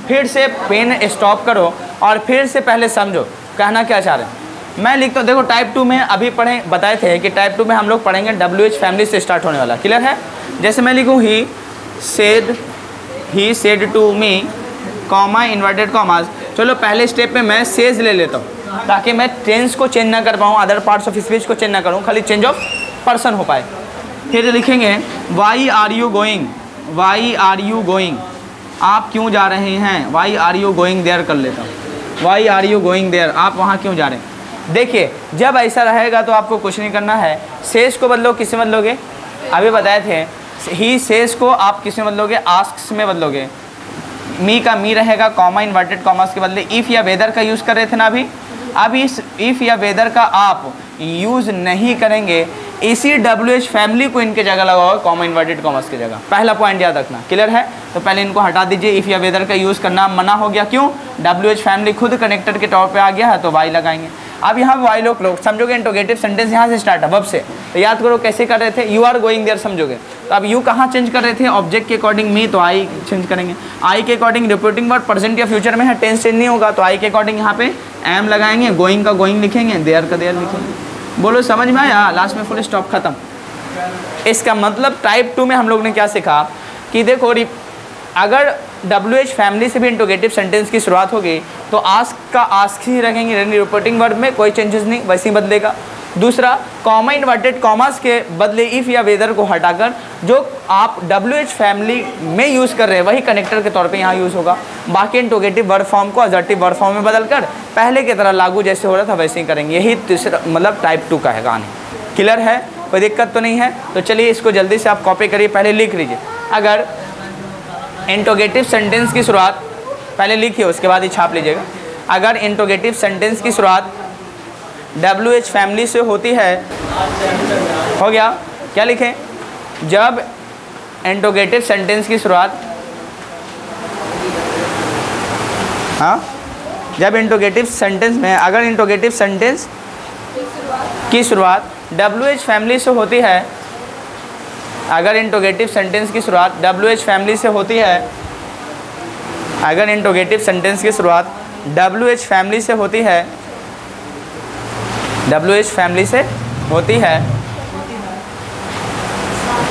फिर से पेन स्टॉप करो और फिर से पहले समझो कहना क्या चाह रहे हैं। मैं लिखता हूँ, देखो टाइप 2 में अभी पढ़े बताए थे कि टाइप 2 में हम लोग पढ़ेंगे WH फैमिली से स्टार्ट होने वाला। क्लियर है? जैसे मैं लिखूँ he said to me comma inverted commas. चलो पहले स्टेप में मैं सेज ले लेता हूँ ताकि मैं टेंस को चेंज ना कर पाऊँ, अदर पार्ट्स ऑफ स्पीच को चेंज ना करूँ, खाली चेंज ऑफ पर्सन हो पाए। फिर लिखेंगे why are you going, why are you going, आप क्यों जा रहे हैं। Why are you going there कर लेता हूँ, why are you going there, आप वहाँ क्यों जा रहे हैं। देखिए जब ऐसा रहेगा तो आपको कुछ नहीं करना है, सेज को बदलो, किससे बदलोगे, अभी बताए थे। ही सेज को आप किस में बदलोगे, आस्क्स में बदलोगे। मी का मी रहेगा, कॉमा इन्वर्टेड कॉमास के बदले इफ़ या वेदर का यूज़ कर रहे थे ना अभी। अब इस इफ़ या वेदर का आप यूज़ नहीं करेंगे, इसी WH फैमिली को इनके जगह लगाओगे कॉमा इन्वर्टेड कॉमास की जगह। पहला पॉइंट याद रखना। क्लियर है? तो पहले इनको हटा दीजिए, इफ़ या वेदर का यूज़ करना मना हो गया। क्यों? WH फैमिली खुद कनेक्टर के तौर पे आ गया है तो वाई लगाएंगे। अब यहाँ वाई लोग समझोगे, इंट्रोगेटिव सेंटेंस यहाँ से स्टार्ट है वर्ब से, तो याद करो कैसे कर रहे थे, यू आर गोइंग देयर समझोगे। तो अब यू कहाँ चेंज कर रहे थे, ऑब्जेक्ट के अकॉर्डिंग मी, तो आई चेंज करेंगे। आई के अकॉर्डिंग रिपोर्टिंग वर्ब प्रेजेंट या फ्यूचर में है, टेंस चेंज नहीं होगा, तो आई के अकॉर्डिंग यहाँ पे एम लगाएंगे, गोइंग का गोइंग लिखेंगे, देयर का देयर लिखेंगे। बोलो समझ में आया? लास्ट में फुल स्टॉप खत्म। इसका मतलब टाइप 2 में हम लोग ने क्या सीखा कि देखो अगर WH फैमिली से भी इंट्रोगेटिव सेंटेंस की शुरुआत होगी तो आस्क का आस्क ही रखेंगे, रिपोर्टिंग वर्ब में कोई चेंजेस नहीं, वैसे ही बदलेगा। दूसरा, कॉमा इन्वर्टेड कॉमास के बदले इफ़ या वेदर को हटाकर जो आप WH फैमिली में यूज़ कर रहे हैं वही कनेक्टर के तौर पे यहाँ यूज़ होगा। बाकी इंट्रोगेटिव वर्ब फॉर्म को असर्टिव वर्ब फॉर्म में बदलकर पहले की तरह लागू जैसे हो रहा था वैसे ही करेंगे। यही तीसरा मतलब टाइप 2 का है कहानी। क्लियर है? कोई दिक्कत तो नहीं है? तो चलिए इसको जल्दी से आप कॉपी करिए, पहले लिख लीजिए। अगर इंट्रोगेटिव सेंटेंस की शुरुआत पहले लिखिए, उसके बाद ही छाप लीजिएगा। अगर इंट्रोगेटिव सेंटेंस की शुरुआत WH फैमिली से होती है, हो गया, क्या लिखें, जब इंट्रोगेटिव सेंटेंस की शुरुआत, हाँ, जब इंट्रोगेटिव सेंटेंस में अगर इंट्रोगेटिव सेंटेंस की शुरुआत WH फैमिली से होती है, अगर इंट्रोगेटिव सेंटेंस की शुरुआत WH फैमिली से होती है, अगर इंट्रोगेटिव सेंटेंस की शुरुआत WH फैमिली से होती है, WH फैमिली से होती है,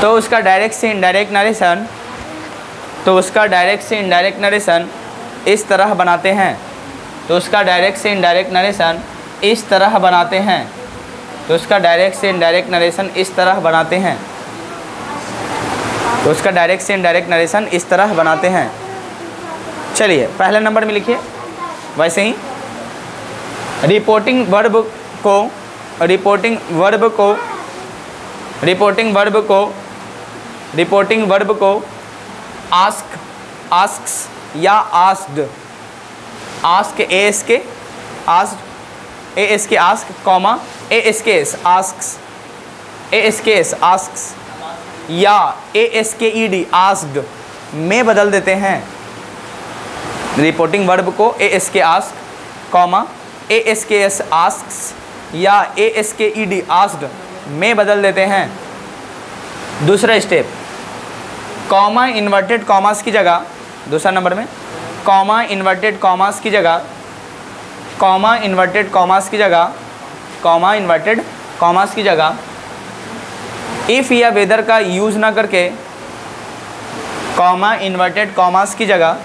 तो उसका डायरेक्ट से इनडायरेक्ट नरेशन, तो उसका डायरेक्ट से इनडायरेक्ट नरेशन इस तरह बनाते हैं, तो उसका डायरेक्ट से इनडायरेक्ट नरेशन इस तरह बनाते हैं, तो उसका डायरेक्ट से इनडायरेक्ट नरेशन इस तरह बनाते हैं, तो उसका डायरेक्ट से इनडायरेक्ट नरेशन इस तरह बनाते हैं। चलिए पहले नंबर में लिखिए वैसे ही, रिपोर्टिंग वर्ब को रिपोर्टिंग वर्ब को रिपोर्टिंग वर्ब को रिपोर्टिंग वर्ब को आस्क, आस्क्स या asked, ask ASK asked, ASK ask comma ASKS asks, ASKS asks या ASKED आस्क्ड में बदल देते हैं। रिपोर्टिंग वर्ब को ASK ask comma ASKS asks या ASKED आस्क्ड में बदल देते हैं। दूसरा स्टेप, कॉमा इन्वर्टेड कॉमास की जगह, दूसरा नंबर में कॉमा इन्वर्टेड कॉमास की जगह, कॉमा इन्वर्टेड कॉमास की जगह, कॉमा इन्वर्टेड कॉमास की जगह इफ़ या वेदर का यूज़ ना करके, कॉमा इन्वर्टेड कॉमास की जगह,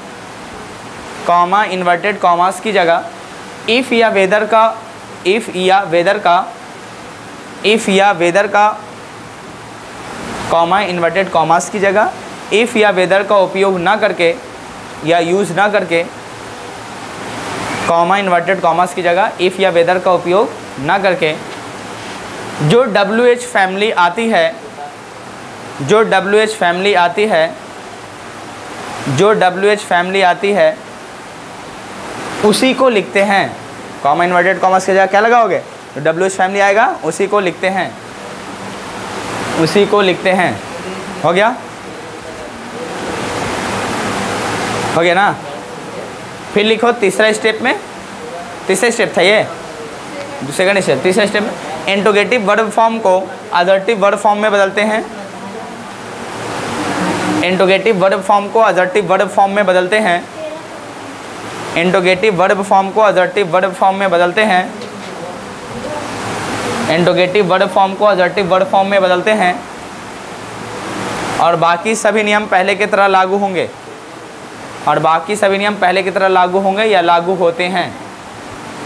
कॉमा इन्वर्टेड कॉमास की जगह इफ़ या वेदर का, इफ़ या वेदर का, इफ़ या वेदर का, कॉमा इन्वर्टेड कॉमास की जगह इफ़ या वेदर का उपयोग ना करके या यूज़ ना करके, कॉमा इन्वर्टेड कॉमास की जगह इफ़ या वेदर का उपयोग ना करके जो WH फैमिली आती है, जो WH फैमिली आती है, जो WH फैमिली आती है उसी को लिखते हैं। कॉमा इन्वर्टेड कॉमर्स की जगह क्या लगाओगे? जो WH फैमिली आएगा उसी को लिखते हैं, उसी को लिखते हैं। हो गया? हो गया ना? फिर लिखो तीसरा स्टेप में, तीसरा स्टेप था ये, सेकंड स्टेप, तीसरा स्टेप में इंट्रोगेटिव वर्ब फॉर्म को अजर्टिव वर्ब फॉर्म में बदलते हैं। इंट्रोगेटिव वर्ब फॉर्म को अजर्टिव वर्ब फॉर्म में बदलते हैं। इंट्रोगेटिव वर्ब फॉर्म को अजर्टिव वर्ब फॉर्म में बदलते हैं। इंट्रोगेटिव वर्ब फॉर्म को अजर्टिव वर्ब फॉर्म में बदलते हैं। और बाकी सभी नियम पहले की तरह लागू होंगे, और बाकी सभी नियम पहले की तरह लागू होंगे या लागू होते हैं,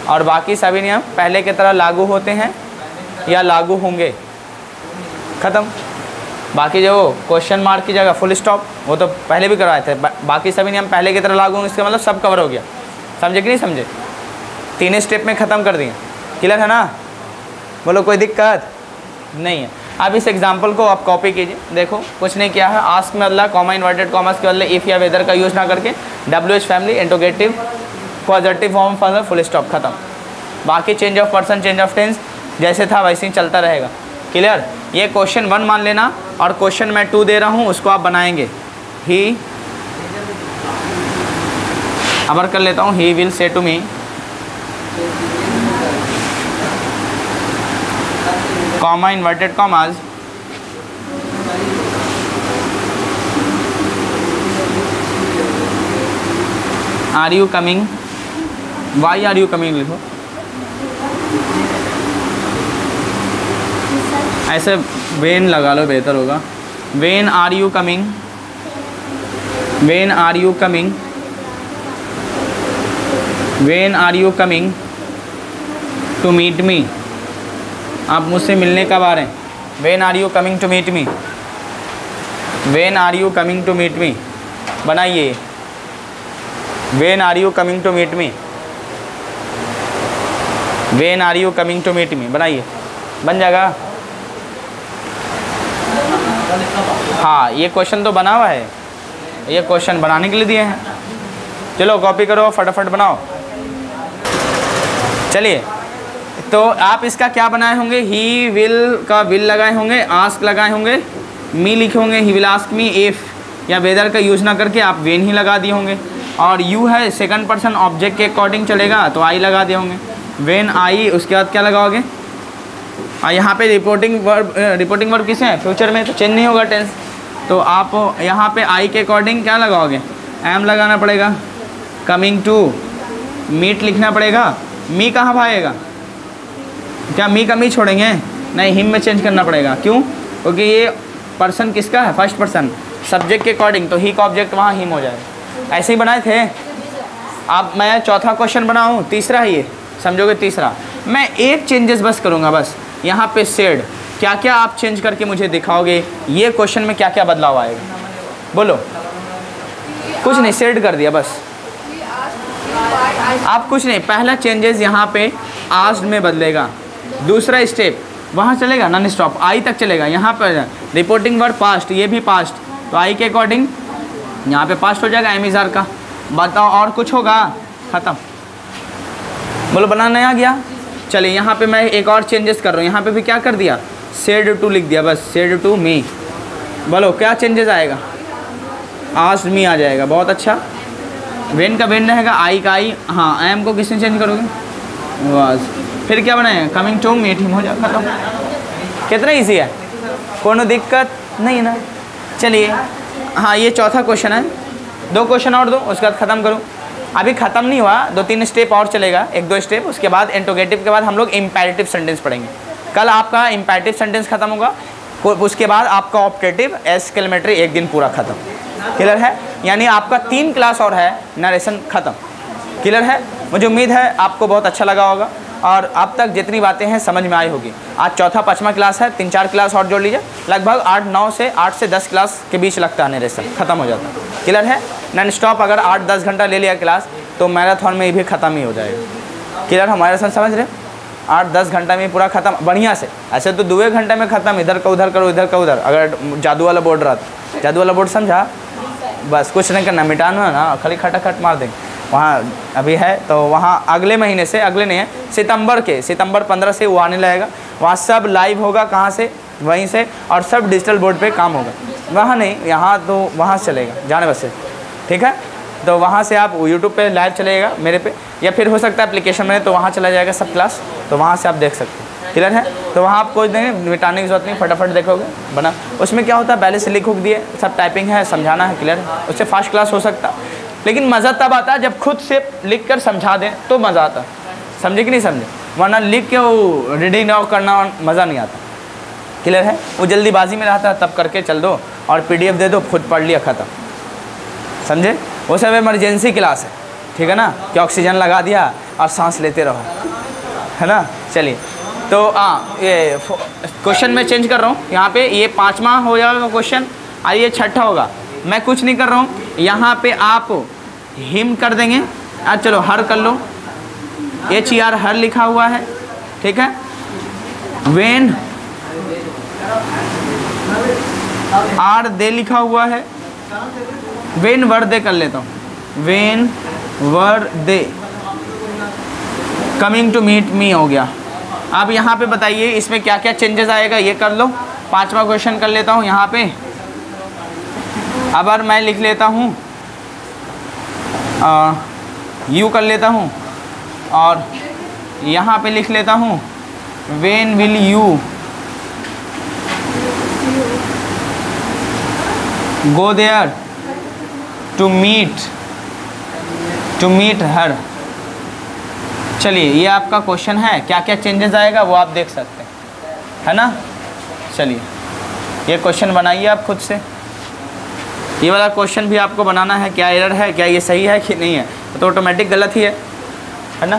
और बाकी सभी नियम पहले की तरह लागू होते हैं या लागू होंगे। ख़त्म। बाकी जो क्वेश्चन मार्क की जगह फुल स्टॉप, वो तो पहले भी करवाए थे। बाकी सभी नियम पहले की तरह लागू होंगे, इसका मतलब सब कवर हो गया। समझे कि नहीं समझे? 3 स्टेप में ख़त्म कर दिए। क्लियर है ना? बोलो कोई दिक्कत नहीं है। अब इस एग्जाम्पल को आप कॉपी कीजिए। देखो कुछ नहीं किया है। आस्क में अल्लाह कॉमा इन्वर्टेड कॉमर्स के बदले इफ़ या वेदर का यूज़ ना करके WH family interrogative positive form for full stop, ख़त्म। बाकी change of person, change of tense जैसे था वैसे ही चलता रहेगा। क्लियर? ये क्वेश्चन 1 मान लेना, और क्वेश्चन मैं 2 दे रहा हूँ उसको आप बनाएंगे। ही, अबर कर लेता हूँ, he will say to me comma inverted commas are you coming, why are you coming लिखो। ऐसे वेन लगा लो, बेहतर होगा। When are you coming, when are you coming, when are you coming to meet me, आप मुझसे मिलने कब आ रहे हैं? When are you coming to meet me, when are you coming to meet me बनाइए। When are you coming to meet me, when are you coming to meet me बनाइए। बन जाएगा? हाँ, ये क्वेश्चन तो बना हुआ है, ये क्वेश्चन बनाने के लिए दिए हैं। चलो कॉपी करो, फटाफट बनाओ। चलिए, तो आप इसका क्या बनाए होंगे? ही विल का विल लगाए होंगे, आस्क लगाए होंगे, मी लिखे होंगे, he will ask me if या वेदर का यूज़ ना करके आप वेन ही लगा दिए होंगे। और यू है सेकंड पर्सन ऑब्जेक्ट के अकॉर्डिंग चलेगा तो आई लगा दिए होंगे। वेन आई, उसके बाद क्या लगाओगे? यहाँ पे रिपोर्टिंग वर्ब किसे हैं? फ्यूचर में, तो चेंज नहीं होगा टेंस। तो आप यहाँ पे आई के अकॉर्डिंग क्या लगाओगे? एम लगाना पड़ेगा। कमिंग टू मीट लिखना पड़ेगा। मी कहाँ भागेगा? क्या मी का मी छोड़ेंगे? नहीं, हिम में चेंज करना पड़ेगा। क्यों? क्योंकि ये पर्सन किसका है? फर्स्ट पर्सन, सब्जेक्ट के अकॉर्डिंग, तो ही का ऑब्जेक्ट वहाँ हिम हो जाएगा। ऐसे ही बनाए थे। अब मैं चौथा क्वेश्चन बनाऊँ, तीसरा ही ये समझोगे। तीसरा मैं एक चेंजेस बस करूँगा, बस यहाँ पे सेड, क्या क्या आप चेंज करके मुझे दिखाओगे ये क्वेश्चन में क्या क्या बदलाव आएगा? बोलो। कुछ नहीं, सेड कर दिया बस। आप कुछ नहीं, पहला चेंजेस यहाँ पे आस्क्ड में बदलेगा। दूसरा स्टेप वहाँ चलेगा नॉन स्टॉप, आई तक चलेगा। यहाँ पर रिपोर्टिंग वर्ब पास्ट, ये भी पास्ट, तो आई के अकॉर्डिंग यहाँ पे पास्ट हो जाएगा एम इज़ आर का। बताओ और कुछ होगा? ख़त्म। बोलो बनाना आ गया? चलिए यहाँ पे मैं एक और चेंजेस कर रहा हूँ। यहाँ पे भी क्या कर दिया? सेड टू लिख दिया बस, सेड टू मी। बोलो क्या चेंजेस आएगा? आस्क्ड मी आ जाएगा। बहुत अच्छा। वेन का वेन रहेगा, आई का आई। हाँ, एम को किसने चेंज करोगे? बस। फिर क्या बनाएगा? कमिंग टू मीट हिम हो जाएगा। खत्म। कितना इजी है, कोनो दिक्कत नहीं ना। चलिए, हाँ ये चौथा क्वेश्चन है। 2 क्वेश्चन और दो, उसके बाद ख़त्म करूँ। अभी ख़त्म नहीं हुआ, 2-3 स्टेप और चलेगा, 1-2 स्टेप। उसके बाद इंट्रोगेटिव के बाद हम लोग इम्पेरेटिव सेंटेंस पढ़ेंगे। कल आपका इम्पेरेटिव सेंटेंस ख़त्म होगा, उसके बाद आपका ऑप्टेटिव एक्सक्लेमेटरी एक दिन पूरा ख़त्म। क्लियर है? यानी आपका 3 क्लास और है, नरेशन ख़त्म। क्लियर है? मुझे उम्मीद है आपको बहुत अच्छा लगा होगा और अब तक जितनी बातें हैं समझ में आई होगी। आज चौथा 5वां क्लास है, 3-4 क्लास और जोड़ लीजिए, लगभग 8 से 10 क्लास के बीच लगता है नरेशन, ख़त्म हो जाता है। क्लियर है? नॉन स्टॉप अगर 8-10 घंटा ले लिया क्लास तो मैराथन में भी ख़त्म ही हो जाएगा। क्लियर? हमारे साथ समझ रहे? 8-10 घंटा में पूरा ख़त्म बढ़िया से। ऐसे तो 2 घंटे में ख़त्म, इधर का उधर करो, इधर का उधर। अगर जादू वाला बोर्ड रहा, जादू वाला बोर्ड समझा, बस कुछ नहीं करना, मिटाना ना, खाली खटाखट मार देंगे। वहाँ अभी है तो वहाँ अगले महीने से, अगले नहीं है, सितंबर 15 से वो आने लगेगा। वहाँ सब लाइव होगा, कहाँ से, वहीं से, और सब डिजिटल बोर्ड पे काम होगा। वहाँ नहीं, यहाँ तो वहाँ से चलेगा जाने बस से, ठीक है। तो वहाँ से आप यूट्यूब पे लाइव चलेगा मेरे पे, या फिर हो सकता है एप्लीकेशन में, तो वहाँ चला जाएगा सब क्लास, तो वहाँ से आप देख सकते हैं। क्लियर है। तो वहाँ आप कोई नहीं मिटाने की जरूरत नहीं, फटाफट देखोगे बना। उसमें क्या होता है, पहले से लिख दिए, सब टाइपिंग है, समझाना है, क्लियर है। उससे फास्ट क्लास हो सकता, लेकिन मज़ा तब आता है जब खुद से लिख कर समझा दें, तो मज़ा आता। समझे कि नहीं समझे, वरना लिख के वो रीडिंग नाउ करना मज़ा नहीं आता। क्लियर है। वो जल्दीबाजी में रहता है, तब करके चल दो और PDF दे दो, खुद पढ़ लिया, ख़त्म। समझे। वो सब इमरजेंसी क्लास है, ठीक है ना, कि ऑक्सीजन लगा दिया और सांस लेते रहो, है ना। चलिए, तो ये क्वेश्चन मैं चेंज कर रहा हूँ यहाँ पे। ये 5वां हो जाएगा क्वेश्चन, और ये 6ठा होगा। मैं कुछ नहीं कर रहा हूँ, यहाँ पे आप हिम कर देंगे। चलो हर कर लो, HER हर लिखा हुआ है, ठीक है। वेन आर दे लिखा हुआ है, वेन वर दे कर लेता हूँ, when were they coming to meet me हो गया। अब यहाँ पे बताइए इसमें क्या क्या चेंजेस आएगा, ये कर लो। 5वां क्वेश्चन कर लेता हूँ यहाँ पे। अब अगर मैं लिख लेता हूँ यू कर लेता हूँ, और यहाँ पे लिख लेता हूँ when will you go there to meet her. चलिए, ये आपका क्वेश्चन है, क्या क्या चेंजेस आएगा वो आप देख सकते हैं, है ना। चलिए, ये क्वेश्चन बनाइए आप खुद से। ये वाला क्वेश्चन भी आपको बनाना है, क्या एरर है, क्या ये सही है कि नहीं है, तो ऑटोमेटिक गलत ही है ना।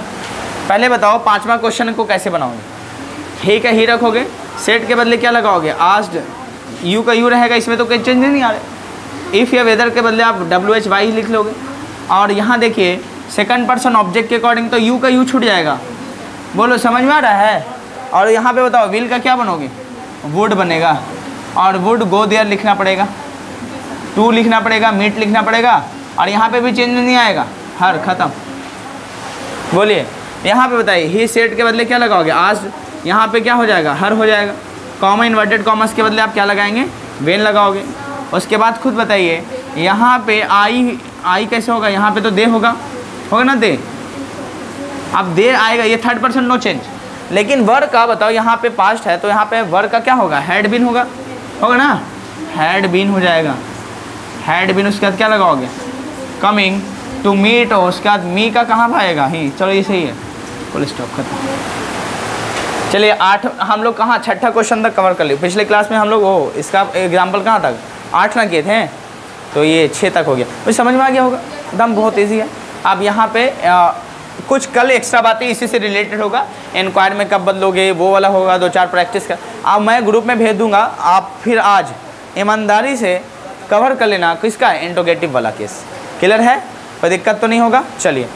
पहले बताओ 5वां क्वेश्चन को कैसे बनाओगे। ही का ही रखोगे, सेट के बदले क्या लगाओगे, आस्क्ड, यू का यू रहेगा, इसमें तो कोई चेंज नहीं आ रहा। इफ़ या वेदर के बदले आप WHY लिख लोगे। और यहाँ देखिए सेकंड पर्सन ऑब्जेक्ट के अकॉर्डिंग, तो यू का यू छूट जाएगा। बोलो समझ में आ रहा है। और यहाँ पे बताओ विल का क्या बनोगे, वुड बनेगा, और वुड गो देयर लिखना पड़ेगा, टू लिखना पड़ेगा, मीट लिखना पड़ेगा, और यहाँ पे भी चेंज नहीं आएगा, हर ख़त्म। बोलिए यहाँ पे बताइए, ही सेट के बदले क्या लगाओगे, आज, यहाँ पे क्या हो जाएगा, हर हो जाएगा। कॉमा इन्वर्टेड कॉमर्स के बदले आप क्या लगाएंगे, वेन लगाओगे। उसके बाद खुद बताइए यहाँ पे आई कैसे होगा, यहाँ पे तो दे होगा ना, दे। अब दे आएगा, ये थर्ड पर्सन नो चेंज। लेकिन वर का बताओ, यहाँ पे पास्ट है तो यहाँ पे वर का क्या होगा, हैड बीन होगा ना, हैड बीन हो जाएगा, हैड बीन। उसके बाद क्या लगाओगे, कमिंग टू मीट हो, उसके बाद मी का कहाँ आएगा, ही। चलो ये सही है, फुल स्टॉप खत्म। चलिए 8 हम लोग कहाँ 6ठा क्वेश्चन तक कवर कर लिए। पिछले क्लास में हम लोग वो इसका एग्जाम्पल कहाँ तक 8 ना किए थे, तो ये 6 तक हो गया। तो समझ में आ गया होगा, एकदम बहुत ईजी है। अब यहाँ पे कुछ कल एक्स्ट्रा बातें इसी से रिलेटेड होगा। इंक्वायर में कब बदलोगे वो वाला होगा, 2-4 प्रैक्टिस का। अब मैं ग्रुप में भेज दूंगा, आप फिर आज ईमानदारी से कवर कर लेना किसका, इंट्रोगेटिव वाला केस। क्लियर है, कोई दिक्कत तो नहीं होगा। चलिए,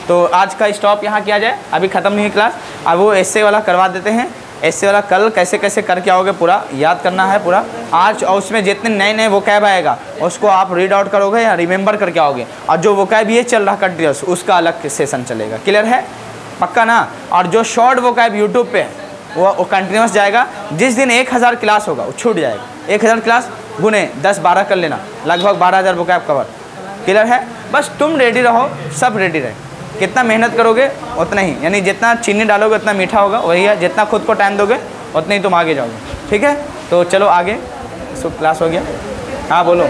तो आज का स्टॉप यहाँ किया जाए, अभी ख़त्म नहीं है क्लास। अब वो एस्से वाला करवा देते हैं। एस्से वाला कल कैसे कैसे करके आओगे पूरा याद करना है पूरा आज, और उसमें जितने नए नए वोकैब आएगा उसको आप रीड आउट करोगे या रिमेंबर करके आओगे। और जो वोकैब ये चल रहा कंटिन्यूस, उसका अलग सेशन चलेगा। क्लियर है, पक्का ना। और जो शॉर्ट वोकैब यूट्यूब पे वो कंटिन्यूस जाएगा। जिस दिन 1000 क्लास होगा वो छूट जाएगा। 1000 क्लास गुने 10-12 कर लेना, लगभग 12000 वोकैब कवर। क्लियर है, बस तुम रेडी रहो, सब रेडी रहे। कितना मेहनत करोगे उतना ही, यानी जितना चीनी डालोगे उतना मीठा होगा, वही है। जितना खुद को टाइम दोगे उतना ही तुम आगे जाओगे। ठीक है, तो चलो आगे। सो क्लास हो गया, हाँ बोलो।